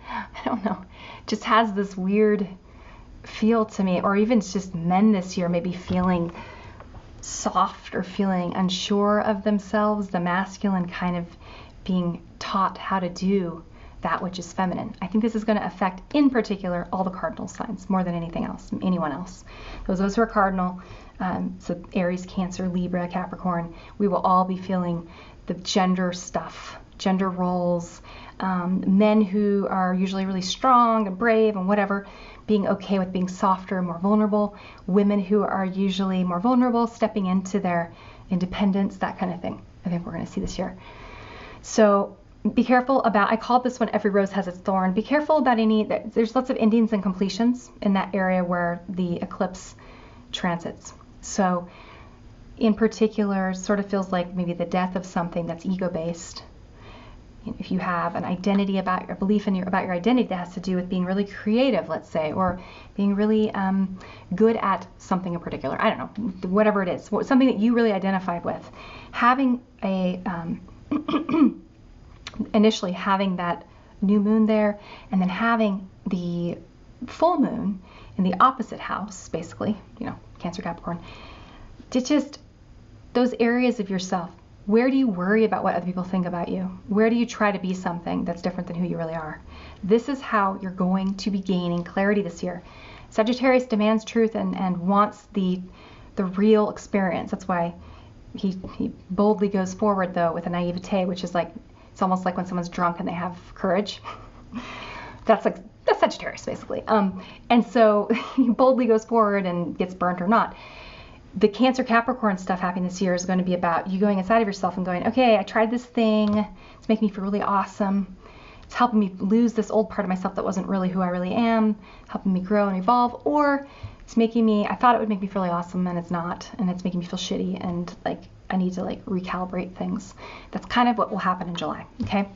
I don't know, just has this weird feel to me. Or even just men this year maybe feeling soft or feeling unsure of themselves, the masculine kind of being taught how to do that which is feminine. I think this is going to affect, in particular, all the cardinal signs more than anything else, anyone else. Those of us who are cardinal, so Aries, Cancer, Libra, Capricorn, we will all be feeling the gender stuff, gender roles, men who are usually really strong and brave and whatever, being okay with being softer and more vulnerable, women who are usually more vulnerable, stepping into their independence, that kind of thing. I think we're going to see this year. So be careful about, I called this one Every Rose Has Its Thorn. Be careful about there's lots of endings and completions in that area where the eclipse transits. So in particular, sort of feels like maybe the death of something that's ego-based. If you have an identity about your belief about your identity that has to do with being really creative, let's say, or being really good at something in particular, I don't know, whatever it is, something that you really identify with, having initially having that new moon there, and then having the full moon in the opposite house, basically, Cancer, Capricorn, just those areas of yourself. Where do you worry about what other people think about you? Where do you try to be something that's different than who you really are? This is how you're going to be gaining clarity this year. Sagittarius demands truth and wants the real experience. That's why he boldly goes forward, though, with a naivete, which is like, it's almost like when someone's drunk and they have courage. That's Sagittarius, basically. And so he boldly goes forward and gets burnt or not. The Cancer Capricorn stuff happening this year is going to be about you going inside of yourself and going, okay, I tried this thing. It's making me feel really awesome. It's helping me lose this old part of myself that wasn't really who I really am, helping me grow and evolve. Or it's making me, I thought it would make me feel really awesome and it's not. And it's making me feel shitty and like I need to recalibrate things. That's kind of what will happen in July, okay?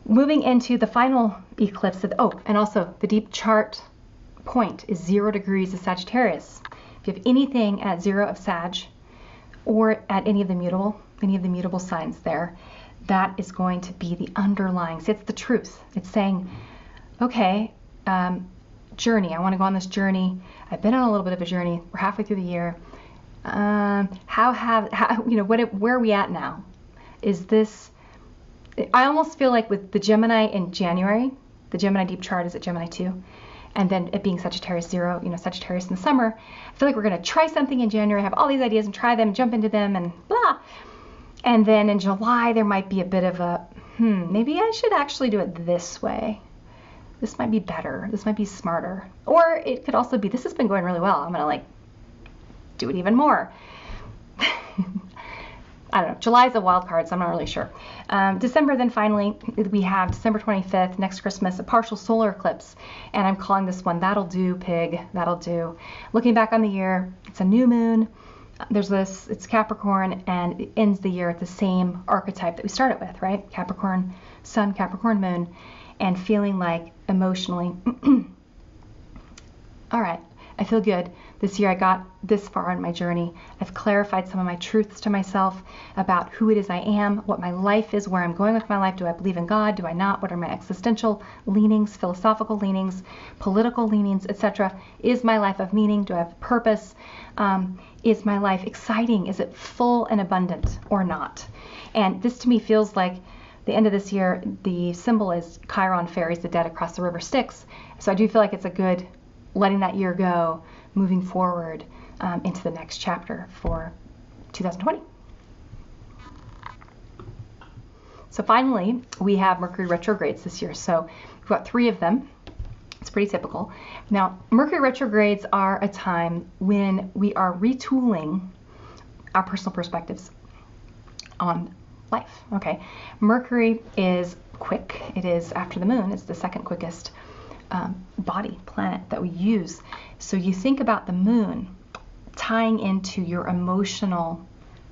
Moving into the final eclipse, and also the deep chart point is 0 degrees of Sagittarius. If you have anything at 0 of Sag or at any of the mutable signs there, that is going to be the underlying, so it's the truth. It's saying, okay, journey, I want to go on this journey. I've been on a little bit of a journey. We're halfway through the year. Where are we at now? Is this, I almost feel like with the Gemini in January, the Gemini deep chart is at Gemini 2, and then it being Sagittarius 0, Sagittarius in the summer, I feel like we're going to try something in January, have all these ideas and try them, jump into them and blah. And then in July, there might be a bit of a, maybe I should actually do it this way. this might be better, this might be smarter. Or it could also be, this has been going really well, I'm gonna like do it even more. I don't know, July's a wild card, so I'm not really sure. December, then finally, we have December 25th, next Christmas, a partial solar eclipse. And I'm calling this one, That'll Do, Pig, That'll Do. Looking back on the year, it's a new moon. There's this, it's Capricorn, and it ends the year at the same archetype that we started with, right? Capricorn Sun, Capricorn Moon, and feeling like emotionally, all right, I feel good. This year I got this far on my journey. I've clarified some of my truths to myself about who it is I am, what my life is, where I'm going with my life. Do I believe in God? Do I not? What are my existential leanings, philosophical leanings, political leanings, etc.? Is my life of meaning? Do I have purpose? Is my life exciting? Is it full and abundant or not? And this to me feels like the end of this year, the symbol is Chiron ferries the dead across the river Styx. So I do feel like it's a good letting that year go, moving forward into the next chapter for 2020. So finally, we have Mercury retrogrades this year. So we've got 3 of them. It's pretty typical. Now, Mercury retrogrades are a time when we are retooling our personal perspectives on life. Okay, Mercury is quick. It is after the moon. It's the second quickest body planet that we use. So you think about the moon tying into your emotional,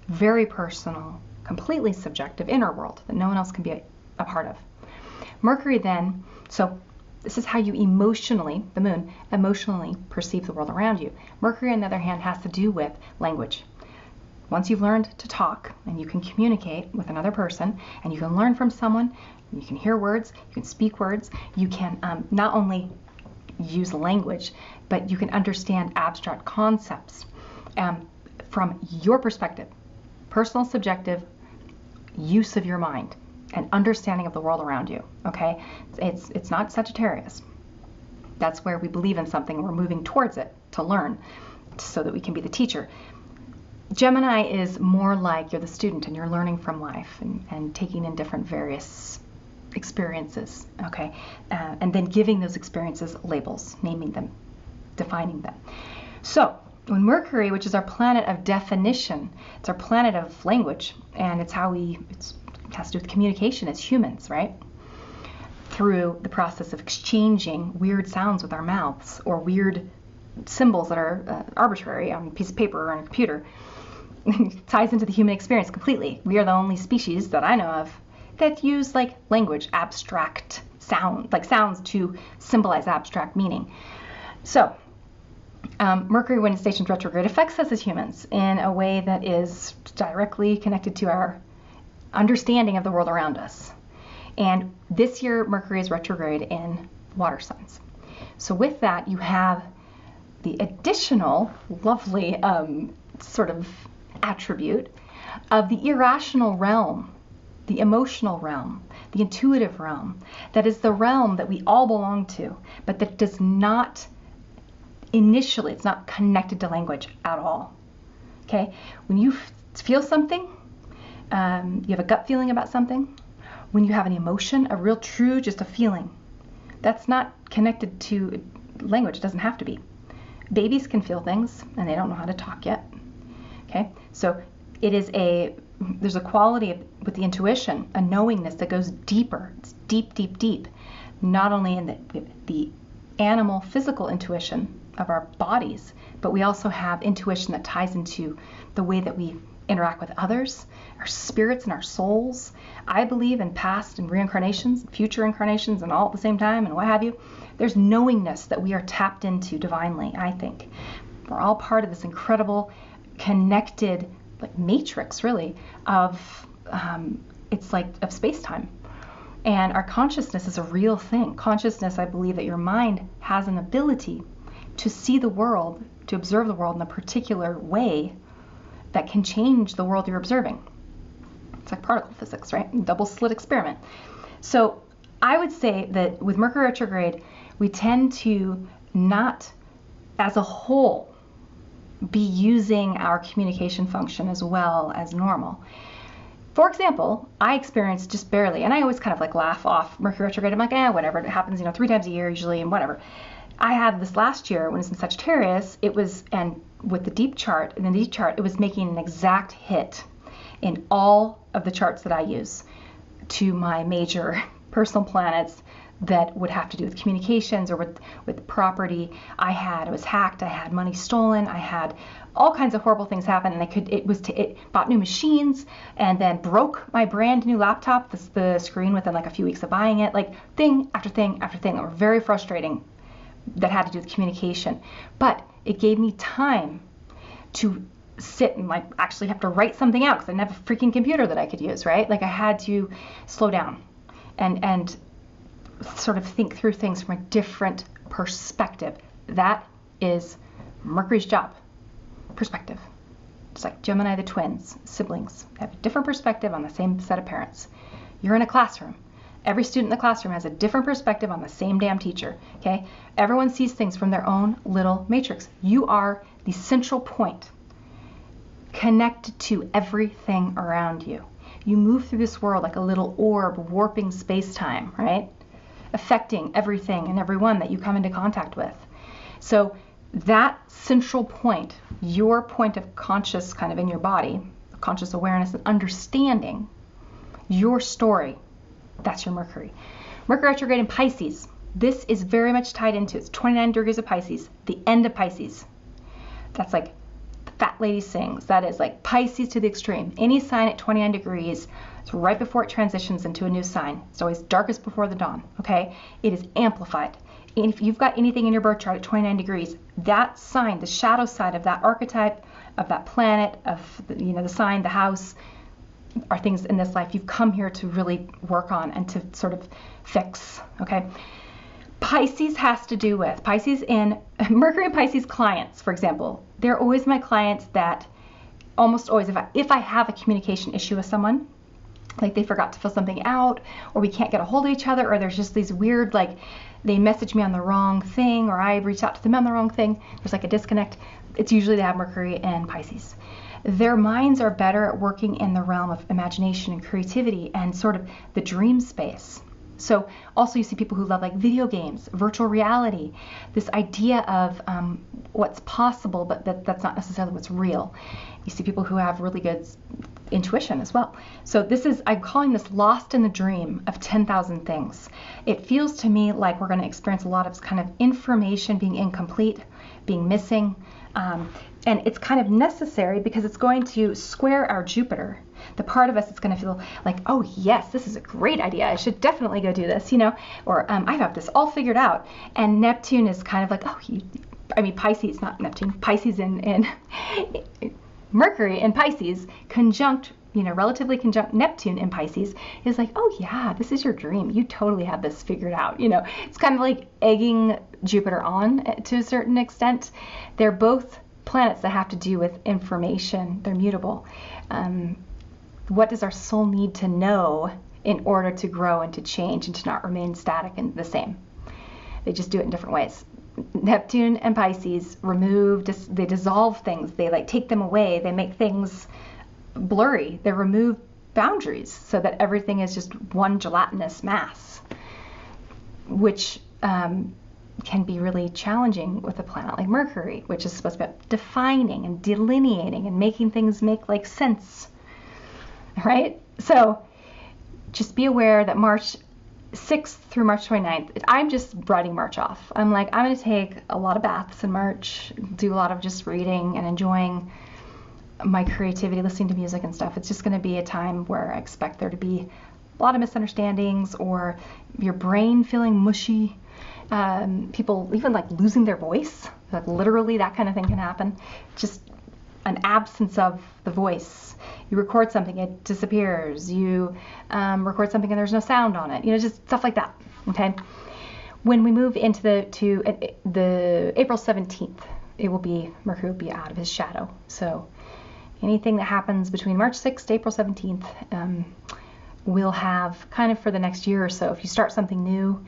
very personal, completely subjective inner world that no one else can be a part of. Mercury then, so this is how you emotionally, the moon, emotionally perceive the world around you. Mercury, on the other hand, has to do with language. Once you've learned to talk and you can communicate with another person and you can learn from someone, you can hear words, you can speak words, you can not only use language, but you can understand abstract concepts from your perspective, personal, subjective use of your mind and understanding of the world around you, okay? It's not Sagittarius. That's where we believe in something and we're moving towards it to learn so that we can be the teacher. Gemini is more like you're the student and you're learning from life and taking in different various experiences, okay? And then giving those experiences labels, naming them, defining them. So when Mercury, which is our planet of definition, it's our planet of language, and it's how it has to do with communication as humans, right? Through the process of exchanging weird sounds with our mouths or weird symbols that are arbitrary on a piece of paper or on a computer. Ties into the human experience completely. We are the only species that I know of that use like language, abstract sound, like sounds to symbolize abstract meaning. So Mercury, when it stations retrograde, affects us as humans in a way that is directly connected to our understanding of the world around us. And this year, Mercury is retrograde in water signs. So with that, you have the additional lovely sort of attribute of the irrational realm, the emotional realm, the intuitive realm. That is the realm that we all belong to, but that does not initially, it's not connected to language at all. Okay? When you feel something, you have a gut feeling about something, when you have an emotion, a real true, just a feeling, that's not connected to language. It doesn't have to be. Babies can feel things and they don't know how to talk yet. Okay? So it is there's a quality with the intuition, a knowingness that goes deeper. It's deep, deep, deep. Not only in the animal physical intuition of our bodies, but we also have intuition that ties into the way that we interact with others, our spirits and our souls. I believe in past and reincarnations, future incarnations, and all at the same time, and what have you. There's knowingness that we are tapped into divinely, I think. We're all part of this incredible, connected, like matrix, really, of it's like of space-time. And our consciousness is a real thing. Consciousness, I believe that your mind has an ability to see the world, to observe the world in a particular way that can change the world you're observing. It's like particle physics, right? Double slit experiment. So I would say that with Mercury retrograde, we tend to not, as a whole, be using our communication function as well as normal. For example, I experienced just barely, and I always kind of like laugh off Mercury retrograde. I'm like, whatever, it happens, 3 times a year usually, and whatever. I had this last year when it's in Sagittarius, and with the deep chart, in the deep chart, it was making an exact hit in all of the charts that I use to my major personal planets that would have to do with communications or with property. I was hacked, I had money stolen, I had all kinds of horrible things happen, and it bought new machines and then broke my brand new laptop, the screen within like a few weeks of buying it, like thing after thing after thing that were very frustrating that had to do with communication. But it gave me time to sit and like actually have to write something out because I didn't have a freaking computer that I could use, right? Like I had to slow down and sort of think through things from a different perspective. That is Mercury's job, perspective. It's like Gemini, the twins, siblings. They have a different perspective on the same set of parents. You're in a classroom. Every student in the classroom has a different perspective on the same damn teacher, okay? Everyone sees things from their own little matrix. You are the central point, connected to everything around you. You move through this world like a little orb warping space-time, right? Affecting everything and everyone that you come into contact with. So that central point, your point of conscious kind of in your body, conscious awareness and understanding your story, that's your Mercury. Mercury retrograde in Pisces. This is very much tied into, it's 29 degrees of Pisces, the end of Pisces. That's like the fat lady sings. That is like Pisces to the extreme. Any sign at 29 degrees, it's right before it transitions into a new sign. It's always darkest before the dawn, okay? It is amplified. And if you've got anything in your birth chart at 29 degrees, that sign, the shadow side of that archetype, of that planet, of the sign, the house, are things in this life you've come here to really work on and to sort of fix, okay? Pisces has to do with, Mercury and Pisces clients, for example, they're always my clients that almost always, if I have a communication issue with someone, like they forgot to fill something out, or we can't get a hold of each other, or there's just these weird, like they message me on the wrong thing, or I reach out to them on the wrong thing, there's like a disconnect, it's usually they have Mercury and Pisces. Their minds are better at working in the realm of imagination and creativity and sort of the dream space. So also you see people who love like video games, virtual reality, this idea of what's possible, but that's not necessarily what's real. You see people who have really good intuition as well. So I'm calling this lost in the dream of 10,000 things. It feels to me like we're going to experience a lot of kind of information being incomplete, being missing, and it's kind of necessary because it's going to square our Jupiter. The part of us that's going to feel like, oh yes, this is a great idea. I should definitely go do this, or I have this all figured out. And Neptune is kind of like, Pisces, not Neptune, Pisces in Mercury in Pisces conjunct, relatively conjunct Neptune in Pisces is like, oh yeah, this is your dream. You totally have this figured out. It's kind of like egging Jupiter on to a certain extent. They're both planets that have to do with information. They're mutable. What does our soul need to know in order to grow and to change and to not remain static and the same? They just do it in different ways. Neptune and Pisces they dissolve things. They like take them away. They make things blurry. They remove boundaries so that everything is just one gelatinous mass, which can be really challenging with a planet like Mercury, which is supposed to be defining and delineating and making things make like sense, right? So just be aware that March 6th through March 29th, I'm just writing March off. I'm like, I'm going to take a lot of baths in March, do a lot of just reading and enjoying my creativity, listening to music and stuff. It's just going to be a time where I expect there to be a lot of misunderstandings or your brain feeling mushy. People even like losing their voice, like literally that kind of thing can happen. Just an absence of the voice. You record something, it disappears. You record something and there's no sound on it. Just stuff like that. Okay. When we move into the April 17th, Mercury will be out of his shadow. So anything that happens between March 6th to April 17th, will have kind of for the next year or so. If you start something new,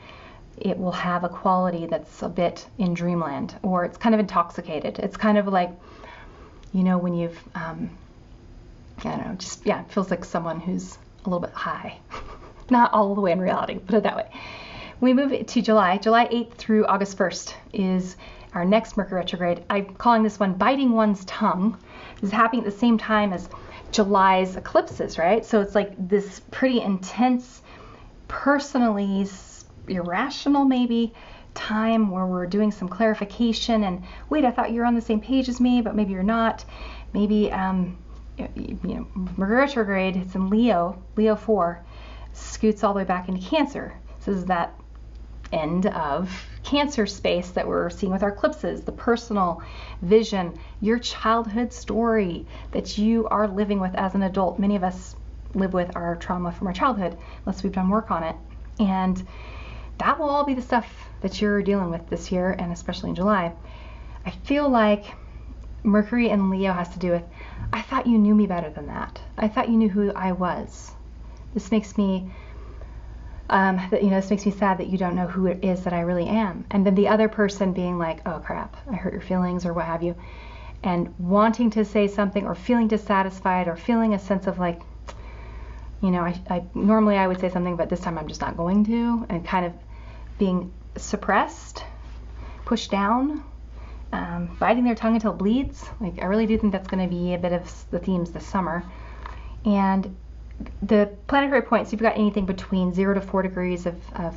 it will have a quality that's a bit in dreamland, or it's kind of intoxicated. It's kind of like, when you've I don't know, just, yeah, it feels like someone who's a little bit high. Not all the way in reality, put it that way. We move to July. July 8th through August 1st is our next Mercury retrograde. I'm calling this one Biting One's Tongue. This is happening at the same time as July's eclipses, right? So it's like this pretty intense, personally irrational maybe, time where we're doing some clarification and, wait, I thought you were on the same page as me, but maybe you're not. Maybe, Mercury retrograde, it's in Leo 4, scoots all the way back into Cancer. This is that end of Cancer space that we're seeing with our eclipses, the personal vision, your childhood story that you are living with as an adult. Many of us live with our trauma from our childhood, unless we've done work on it. And that will all be the stuff that you're dealing with this year, and especially in July. I feel like Mercury in Leo has to do with, I thought you knew me better than that. I thought you knew who I was. This makes me this makes me sad that you don't know who it is that I really am. And then the other person being like, oh crap, I hurt your feelings or what have you, and wanting to say something or feeling dissatisfied or feeling a sense of like, I normally I would say something, but this time I'm just not going to, and kind of being suppressed, pushed down, biting their tongue until it bleeds. Like, I really do think that's going to be a bit of the themes this summer. And the planetary points, you've got anything between 0 to 4 degrees of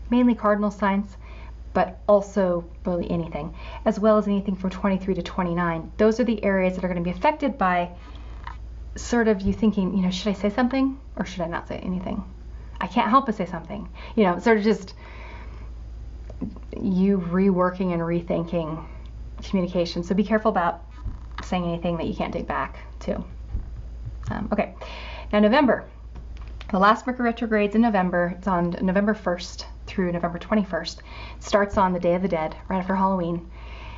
mainly cardinal signs, but also really anything, as well as anything from 23 to 29. Those are the areas that are going to be affected by sort of you thinking, should I say something or should I not say anything? I can't help but say something. Sort of just you reworking and rethinking communication. So be careful about saying anything that you can't take back too. Okay. Now November, the last Mercury retrograde's in November. It's on November 1st through November 21st. It starts on the Day of the Dead, right after Halloween,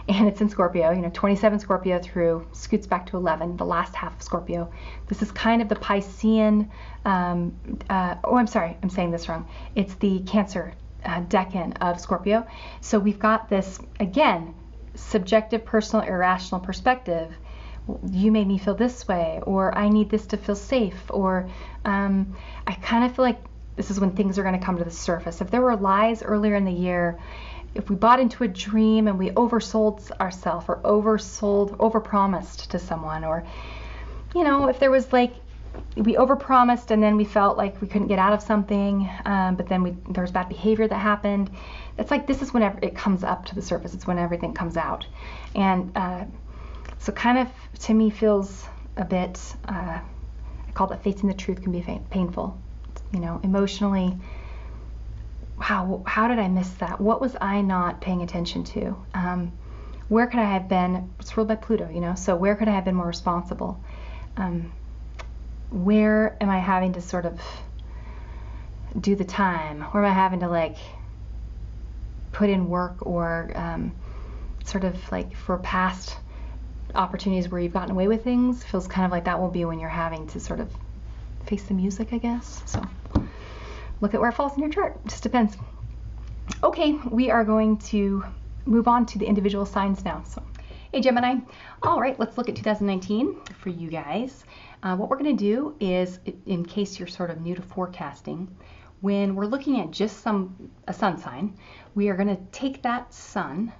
and it's in Scorpio. 27 Scorpio through, scoots back to 11, the last half of Scorpio. This is kind of the Piscean, I'm sorry, I'm saying this wrong. It's the Cancer decan of Scorpio. So we've got this, again, subjective, personal, irrational perspective. You made me feel this way, or I need this to feel safe, or I kind of feel like this is when things are going to come to the surface. If there were lies earlier in the year, if we bought into a dream and we oversold ourselves or overpromised to someone, or, if there was like, we overpromised and then we felt like we couldn't get out of something, but then there was bad behavior that happened. It's like, this is whenever it comes up to the surface. It's when everything comes out. And so kind of, to me, feels a bit, I call it facing the truth can be painful, emotionally. Wow, how did I miss that? What was I not paying attention to? Where could I have been? It's ruled by Pluto, so where could I have been more responsible? Where am I having to sort of do the time? Where am I having to put in work, or sort of like for past opportunities where you've gotten away with things? Feels kind of like that will be when you're having to sort of face the music, I guess. So look at where it falls in your chart. It just depends. Okay, we are going to move on to the individual signs now. So, hey Gemini. All right, let's look at 2019 for you guys. What we're going to do is, in case you're sort of new to forecasting, when we're looking at just a sun sign, we are going to take that sign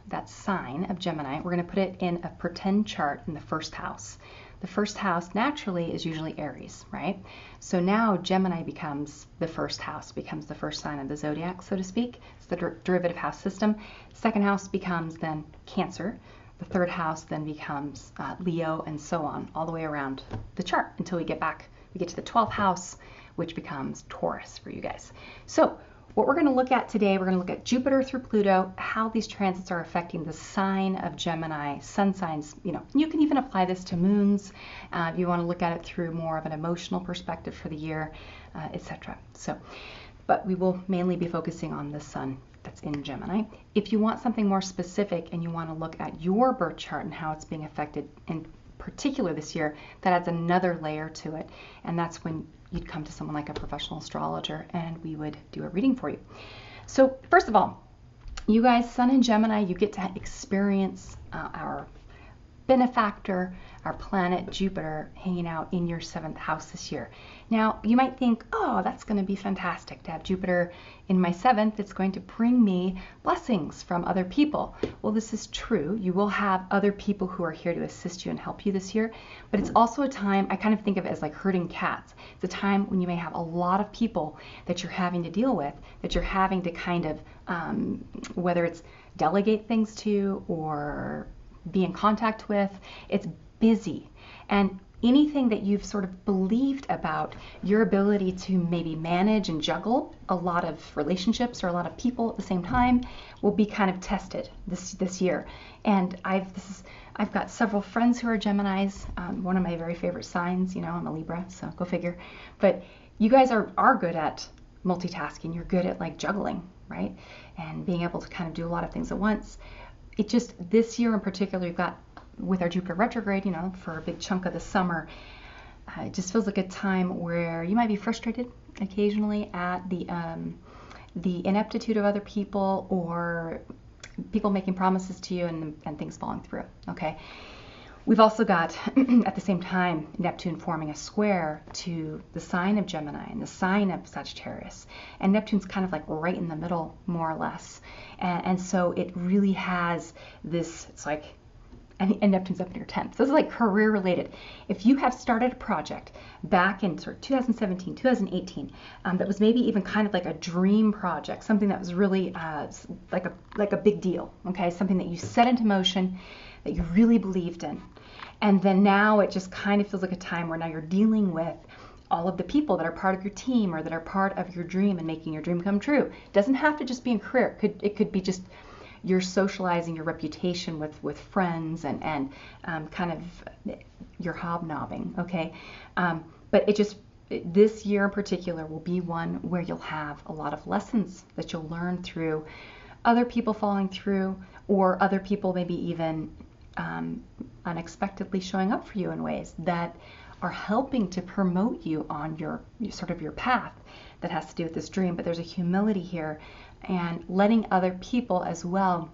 of Gemini, we're going to put it in a pretend chart in the first house. The first house naturally is usually Aries, right? So now Gemini becomes the first house, becomes the first sign of the zodiac, so to speak. It's the derivative house system. Second house becomes then Cancer. The third house then becomes Leo, and so on, all the way around the chart until we get to the 12th house, which becomes Taurus for you guys. So what we're going to look at today, we're going to look at Jupiter through Pluto, how these transits are affecting the sign of Gemini, sun signs. You can even apply this to moons if you want to look at it through more of an emotional perspective for the year, etc. So, but we will mainly be focusing on the sun that's in Gemini. If you want something more specific and you want to look at your birth chart and how it's being affected in particular this year, that adds another layer to it, and that's when you'd come to someone like a professional astrologer and we would do a reading for you. So first of all, you guys, Sun in Gemini, you get to experience our benefactor, our planet Jupiter, hanging out in your 7th house this year. Now, you might think, oh, that's going to be fantastic to have Jupiter in my 7th. It's going to bring me blessings from other people. Well, this is true. You will have other people who are here to assist you and help you this year, but it's also a time, I kind of think of it as like herding cats. It's a time when you may have a lot of people that you're having to deal with, that you're having to kind of, whether it's delegate things to or be in contact with. It's busy, and anything that you've sort of believed about your ability to maybe manage and juggle a lot of relationships or a lot of people at the same time will be kind of tested this year. And I've got several friends who are Geminis, one of my very favorite signs. You know, I'm a Libra, so go figure. But you guys are good at multitasking. You're good at like juggling, right? And being able to kind of do a lot of things at once. It just, this year in particular, you've got, with our Jupiter retrograde, you know, for a big chunk of the summer, it just feels like a time where you might be frustrated occasionally at the ineptitude of other people, or people making promises to you and things falling through, okay? We've also got, at the same time, Neptune forming a square to the sign of Gemini and the sign of Sagittarius. And Neptune's kind of like right in the middle, more or less. And so it really has this, it's like, and Neptune's up in your 10th. So this is like career related. If you have started a project back in sort of 2017, 2018, that was maybe even kind of like a dream project, something that was really like a big deal, okay? Something that you set into motion, that you really believed in. And then now it just kind of feels like a time where now you're dealing with all of the people that are part of your team or that are part of your dream and making your dream come true. It doesn't have to just be in career. It could be just you're socializing, your reputation with friends and kind of your hobnobbing, okay? But this year in particular will be one where you'll have a lot of lessons that you'll learn through other people falling through, or other people maybe even unexpectedly showing up for you in ways that are helping to promote you on your sort of your path that has to do with this dream. But there's a humility here, and letting other people as well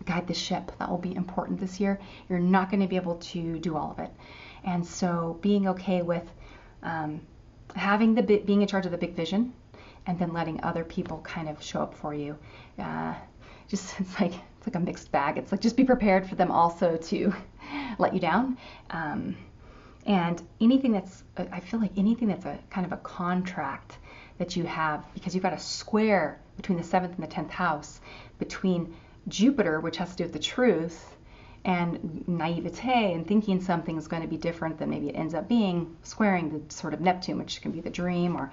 guide the ship. That will be important this year. You're not going to be able to do all of it, and so being okay with having being in charge of the big vision, and then letting other people kind of show up for you. It's like a mixed bag. It's like, just be prepared for them also to let you down. And anything that's, I feel like anything that's a kind of a contract that you have, because you've got a square between the 7th and the 10th house, between Jupiter, which has to do with the truth, and naivete and thinking something is going to be different than maybe it ends up being, squaring the sort of Neptune, which can be the dream, or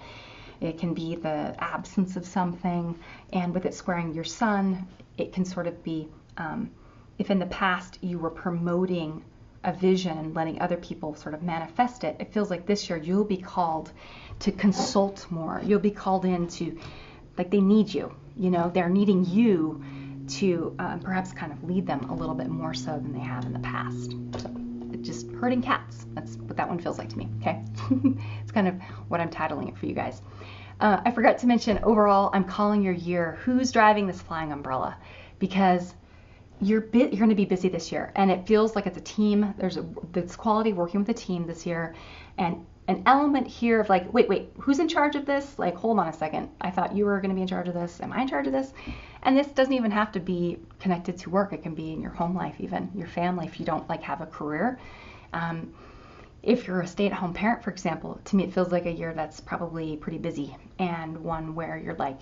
it can be the absence of something. And with it squaring your sun, it can sort of be, if in the past you were promoting a vision and letting other people sort of manifest it, it feels like this year you'll be called to consult more. You'll be called in to, like, they need you, you know, they're needing you to perhaps kind of lead them a little bit more so than they have in the past. So just herding cats. That's what that one feels like to me, okay? It's kind of what I'm titling it for you guys. I forgot to mention, overall, I'm calling your year, who's driving this flying umbrella? Because you're going to be busy this year, and it feels like it's a team. There's this quality working with a team this year, and an element here of like, wait, who's in charge of this? Like, hold on a second. I thought you were going to be in charge of this. Am I in charge of this? And this doesn't even have to be connected to work. It can be in your home life, even your family, if you don't like have a career. If you're a stay-at-home parent, for example, to me it feels like a year that's probably pretty busy, and one where you're like,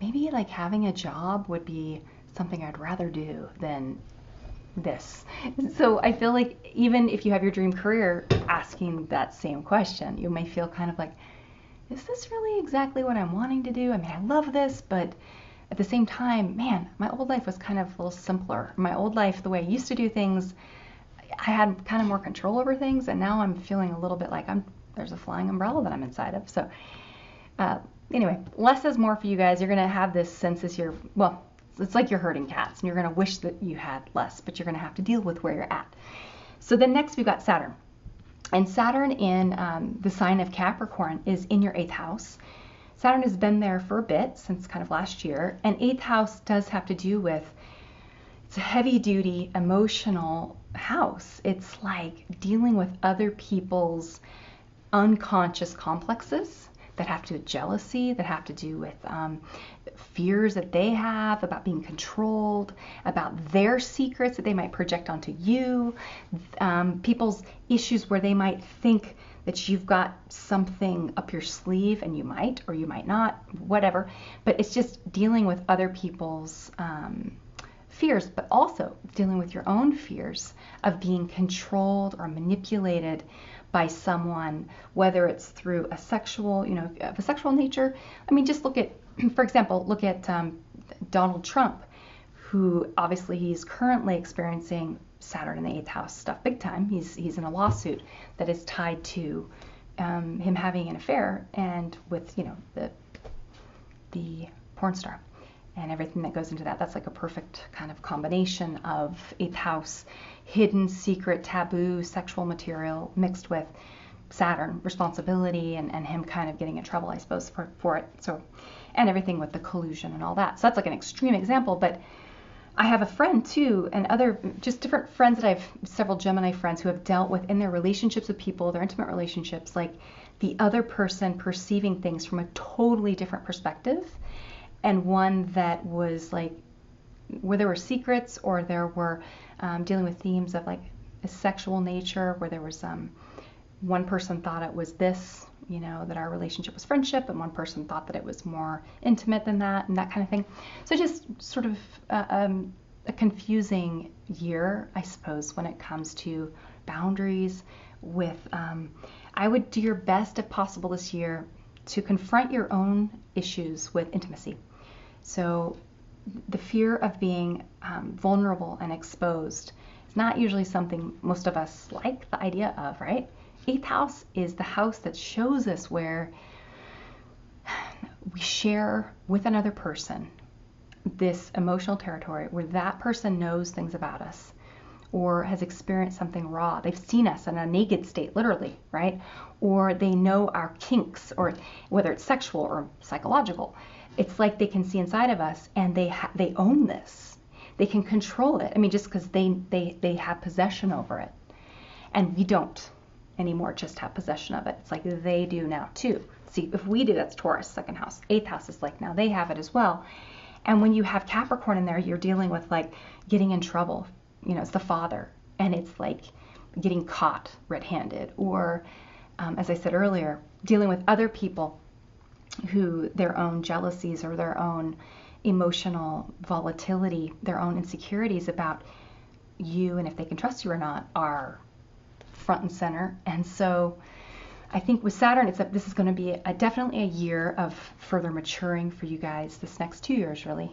maybe like having a job would be something I'd rather do than this. So I feel like even if you have your dream career, asking that same question, you may feel kind of like, is this really exactly what I'm wanting to do? I mean, I love this, but at the same time, man, my old life was kind of a little simpler. My old life, the way I used to do things, I had kind of more control over things, and now I'm feeling a little bit like there's a flying umbrella that I'm inside of. So anyway, less is more for you guys. You're going to have this sense this year, well, it's like you're herding cats, and you're going to wish that you had less, but you're going to have to deal with where you're at. So then next we've got Saturn. And Saturn in the sign of Capricorn is in your 8th house. Saturn has been there for a bit, since kind of last year, and 8th house does have to do with, it's a heavy-duty, emotional house, it's like dealing with other people's unconscious complexes that have to do with jealousy, that have to do with fears that they have about being controlled, about their secrets that they might project onto you, people's issues where they might think that you've got something up your sleeve, and you might or you might not, whatever. But it's just dealing with other people's fears, but also dealing with your own fears of being controlled or manipulated by someone, whether it's through a sexual, of a sexual nature. I mean, just look at, for example, Donald Trump, who obviously he's currently experiencing Saturn in the 8th house stuff big time. He's in a lawsuit that is tied to him having an affair and with, the porn star and everything that goes into that. That's like a perfect kind of combination of 8th house, hidden, secret, taboo, sexual material mixed with Saturn, responsibility, and him kind of getting in trouble, I suppose, for it. So, and everything with the collusion and all that. So that's like an extreme example, but I have a friend too, and other just different friends that I have, several Gemini friends who have dealt with in their relationships with people, their intimate relationships, like the other person perceiving things from a totally different perspective, and one that was like where there were secrets, or there were dealing with themes of like a sexual nature, where there was one person thought it was this, that our relationship was friendship, and one person thought that it was more intimate than that, and that kind of thing. So just sort of a confusing year, I suppose, when it comes to boundaries with, I would do your best if possible this year to confront your own issues with intimacy. So the fear of being vulnerable and exposed is not usually something most of us like the idea of, right? 8th house is the house that shows us where we share with another person this emotional territory, where that person knows things about us or has experienced something raw. They've seen us in a naked state, literally, right? Or they know our kinks, or whether it's sexual or psychological. It's like they can see inside of us, and they own this. They can control it. I mean, just because they have possession over it. And we don't anymore just have possession of it. It's like they do now too. See, if we do, that's Taurus, 2nd house. 8th house is like now they have it as well. And when you have Capricorn in there, you're dealing with like getting in trouble. It's the father, and it's like getting caught red-handed, or as I said earlier, dealing with other people who their own jealousies or their own emotional volatility, their own insecurities about you and if they can trust you or not are front and center. And so I think with Saturn, this is going to be definitely a year of further maturing for you guys this next 2 years, really.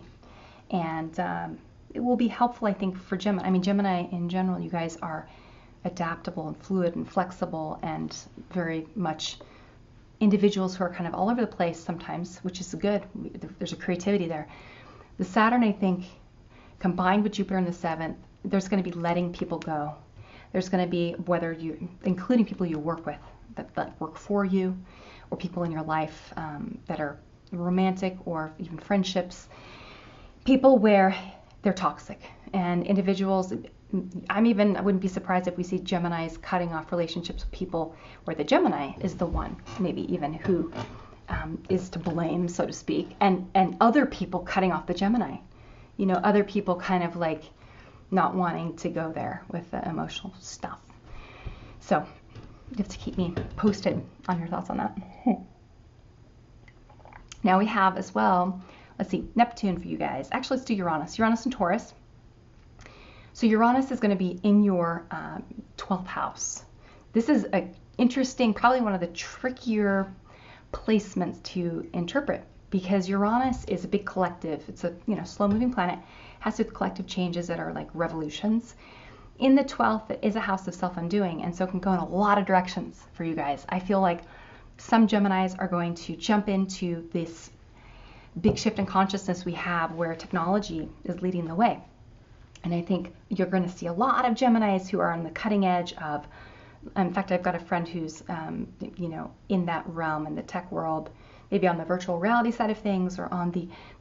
And it will be helpful, I think, for Gemini. I mean, Gemini in general, you guys are adaptable and fluid and flexible, and very much individuals who are kind of all over the place sometimes, which is good. There's a creativity there. The Saturn, I think, combined with Jupiter in the 7th, there's going to be letting people go. There's going to be, including people you work with that work for you, or people in your life that are romantic, or even friendships, people where they're toxic, and individuals. I wouldn't be surprised if we see Geminis cutting off relationships with people where the Gemini is the one, maybe even who is to blame, so to speak, and other people cutting off the Gemini. Other people kind of like not wanting to go there with the emotional stuff. So you have to keep me posted on your thoughts on that. Now we have as well, let's see, Neptune for you guys. Actually, let's do Uranus. Uranus and Taurus. So Uranus is going to be in your 12th house. This is interesting, probably one of the trickier placements to interpret, because Uranus is a big collective. It's a slow-moving planet, has to do with collective changes that are like revolutions. In the 12th, it is a house of self-undoing, and so it can go in a lot of directions for you guys. I feel like some Geminis are going to jump into this big shift in consciousness we have, where technology is leading the way. And I think you're going to see a lot of Geminis who are on the cutting edge of, in fact, I've got a friend who's, in that realm, in the tech world, maybe on the virtual reality side of things, or on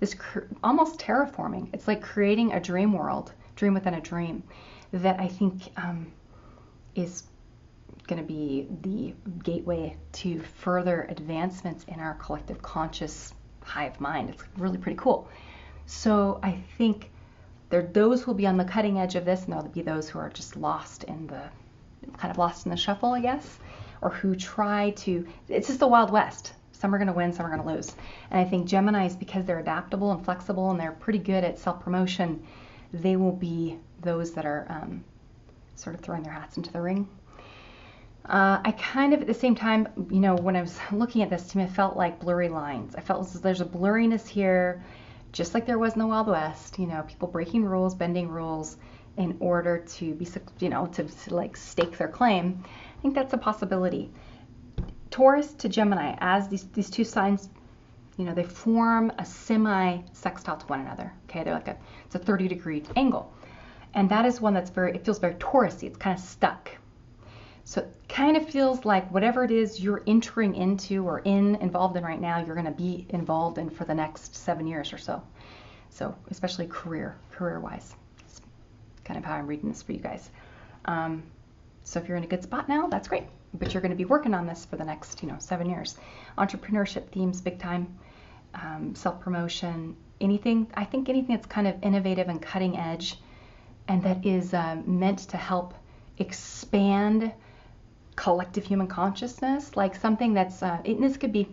this almost terraforming. It's like creating a dream world, dream within a dream, that I think is going to be the gateway to further advancements in our collective conscious hive mind. It's really pretty cool. So I think those who will be on the cutting edge of this, and there'll be those who are just lost in the shuffle, I guess, or who try to, it's just the Wild West. Some are going to win, some are going to lose. And I think Geminis, because they're adaptable and flexible and they're pretty good at self-promotion, they will be those that are sort of throwing their hats into the ring. I kind of, at the same time, when I was looking at this, to me, I felt like blurry lines. I felt there's a blurriness here, just like there was in the Wild West, people breaking rules, bending rules in order to be, to like stake their claim. I think that's a possibility. Taurus to Gemini, as these two signs, they form a semi-sextile to one another. Okay, they're like it's a 30-degree angle. And that is one that's it feels very Taurusy. It's kind of stuck. So it kind of feels like whatever it is you're entering into or involved in right now, you're going to be involved in for the next 7 years or so. So especially career-wise. It's kind of how I'm reading this for you guys. So if you're in a good spot now, that's great. But you're going to be working on this for the next, 7 years. Entrepreneurship themes, big time. Self-promotion, anything that's kind of innovative and cutting edge, and that is meant to help expand collective human consciousness, like something that's, this could be,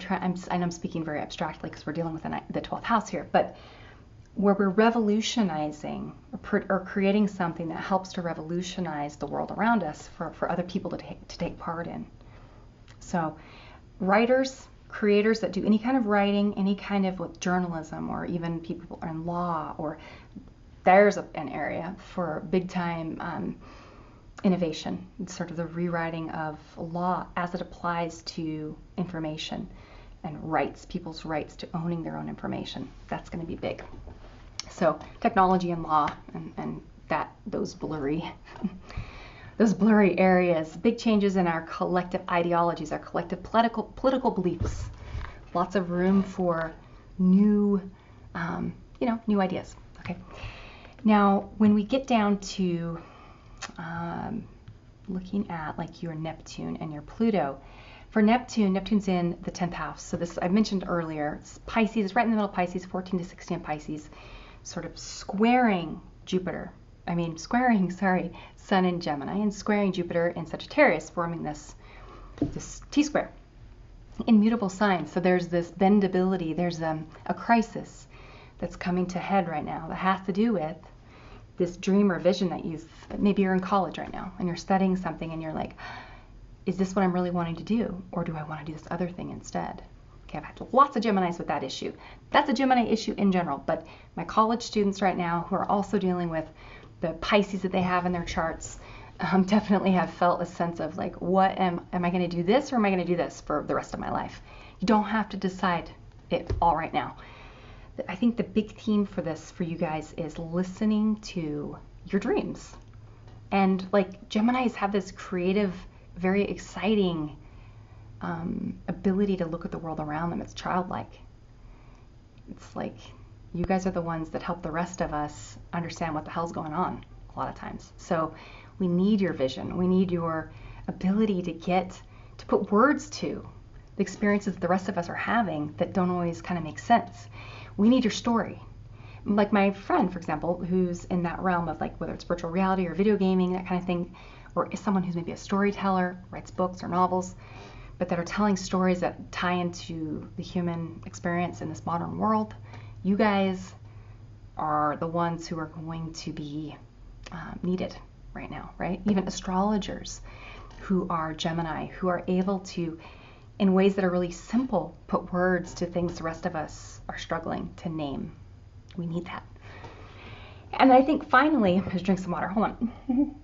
I'm speaking very abstractly because we're dealing with the 12th house here, but where we're revolutionizing or creating something that helps to revolutionize the world around us for other people to take part in. So writers, creators that do any kind of writing, any kind of with journalism, or even people in law, or there's an area for big time innovation. It's sort of the rewriting of law as it applies to information and rights, people's rights to owning their own information. That's going to be big. So technology and law and those blurry areas, big changes in our collective ideologies, our collective political beliefs. Lots of room for new ideas. Okay. Now, when we get down to looking at like your Neptune and your Pluto, for Neptune's in the 10th house. So this I mentioned earlier. It's Pisces. It's right in the middle of Pisces, 14 to 16 in Pisces, sort of squaring Sun in Gemini, and squaring Jupiter in Sagittarius, forming this T-square. Immutable signs. So there's this bendability. There's a crisis that's coming to head right now that has to do with this dream or vision that maybe you're in college right now and you're studying something and you're like, is this what I'm really wanting to do? Or do I want to do this other thing instead? Okay, I've had lots of Geminis with that issue. That's a Gemini issue in general, but my college students right now who are also dealing with the Pisces that they have in their charts definitely have felt a sense of like, what am I going to do this, or am I going to do this for the rest of my life? You don't have to decide it all right now. I think the big theme for this for you guys is listening to your dreams. And like Geminis have this creative, very exciting ability to look at the world around them. It's childlike. It's like you guys are the ones that help the rest of us understand what the hell's going on a lot of times. So we need your vision. We need your ability to put words to the experiences that the rest of us are having that don't always kind of make sense. We need your story. Like my friend, for example, who's in that realm of like whether it's virtual reality or video gaming, that kind of thing, or is someone who's maybe a storyteller, writes books or novels, but that are telling stories that tie into the human experience in this modern world. You guys are the ones who are going to be needed right now, right? Even astrologers who are Gemini, who are able to, in ways that are really simple, put words to things the rest of us are struggling to name. We need that. And I think finally, let's drink some water, hold on.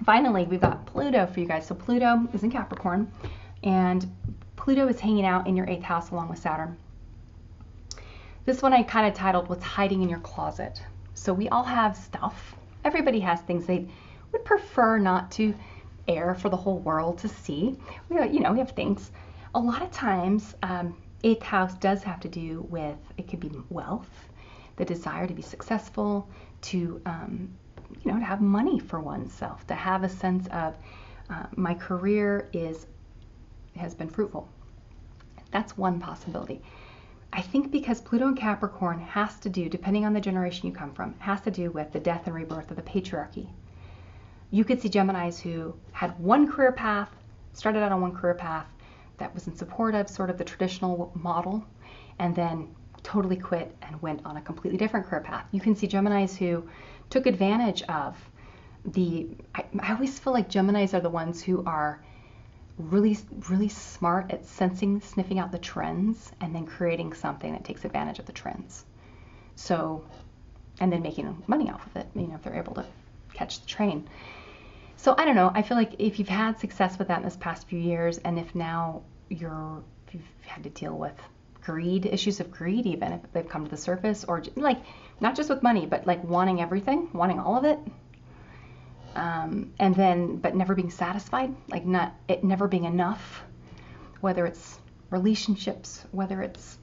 Finally, we've got Pluto for you guys. So Pluto is in Capricorn, and Pluto is hanging out in your 8th house along with Saturn. This one I kind of titled What's Hiding in Your Closet. So we all have stuff. Everybody has things they would prefer not to air for the whole world to see. We have things. A lot of times, 8th house does have to do with, it could be wealth, the desire to be successful, to to have money for oneself, to have a sense of my career has been fruitful. That's one possibility. I think because Pluto in Capricorn has to do, depending on the generation you come from, has to do with the death and rebirth of the patriarchy. You could see Geminis who had one career path, started out on one career path that was in support of sort of the traditional model, and then totally quit and went on a completely different career path. You can see Geminis who took advantage of I always feel like Geminis are the ones who are really, really smart at sensing, sniffing out the trends, and then creating something that takes advantage of the trends. So, and then making money off of it, if they're able to catch the train. So I don't know, I feel like if you've had success with that in this past few years, and if now you've had to deal with greed, issues of greed even, if they've come to the surface, or like, not just with money, but like wanting everything, wanting all of it, and then, but never being satisfied, like it never being enough, whether it's relationships, whether it's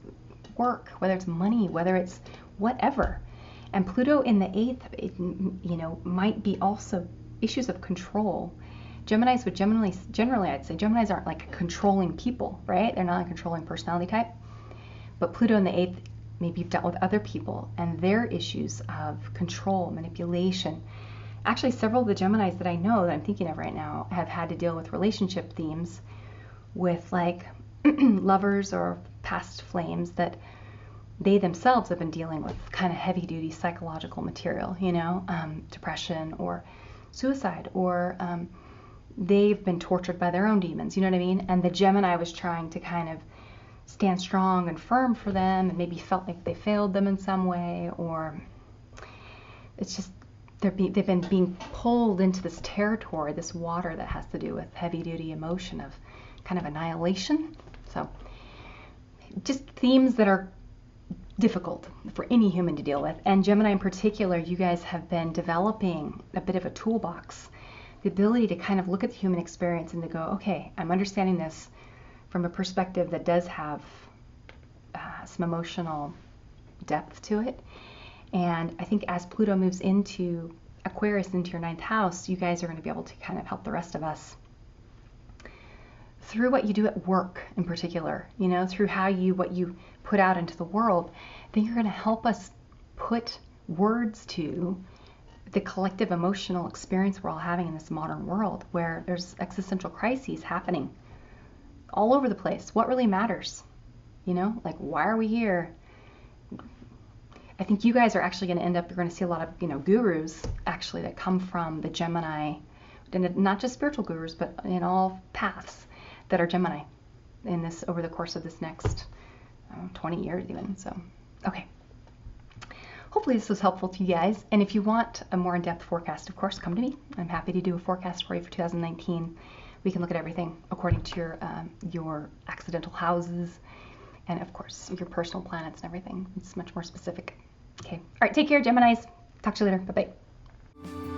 work, whether it's money, whether it's whatever. And Pluto in the 8th, might be also issues of control. Geminis would generally, I'd say Geminis aren't like controlling people, right? They're not a controlling personality type. But Pluto in the 8th, maybe you've dealt with other people and their issues of control, manipulation. Actually, several of the Geminis that I know that I'm thinking of right now have had to deal with relationship themes with like lovers or past flames that they themselves have been dealing with kind of heavy duty psychological material, depression or suicide, or they've been tortured by their own demons, you know what I mean? And the Gemini was trying to kind of stand strong and firm for them, and maybe felt like they failed them in some way, or it's just they've been being pulled into this territory, this water that has to do with heavy duty emotion of kind of annihilation. So just themes that are difficult for any human to deal with. And Gemini in particular, you guys have been developing a bit of a toolbox, the ability to kind of look at the human experience and to go, okay, I'm understanding this from a perspective that does have some emotional depth to it. And I think as Pluto moves into Aquarius, into your 9th house, you guys are going to be able to kind of help the rest of us through what you do at work in particular, through what you put out into the world. Then you're going to help us put words to the collective emotional experience we're all having in this modern world, where there's existential crises happening all over the place. What really matters? Like, why are we here? I think you guys are actually going to end up, you're going to see a lot of, gurus actually that come from the Gemini, and not just spiritual gurus, but in all paths that are Gemini in this, over the course of this next 20 years even. So, okay. Hopefully this was helpful to you guys. And if you want a more in-depth forecast, of course, come to me. I'm happy to do a forecast for you for 2019. We can look at everything according to your accidental houses, and of course your personal planets and everything. It's much more specific. Okay. All right. Take care, Geminis. Talk to you later. Bye-bye.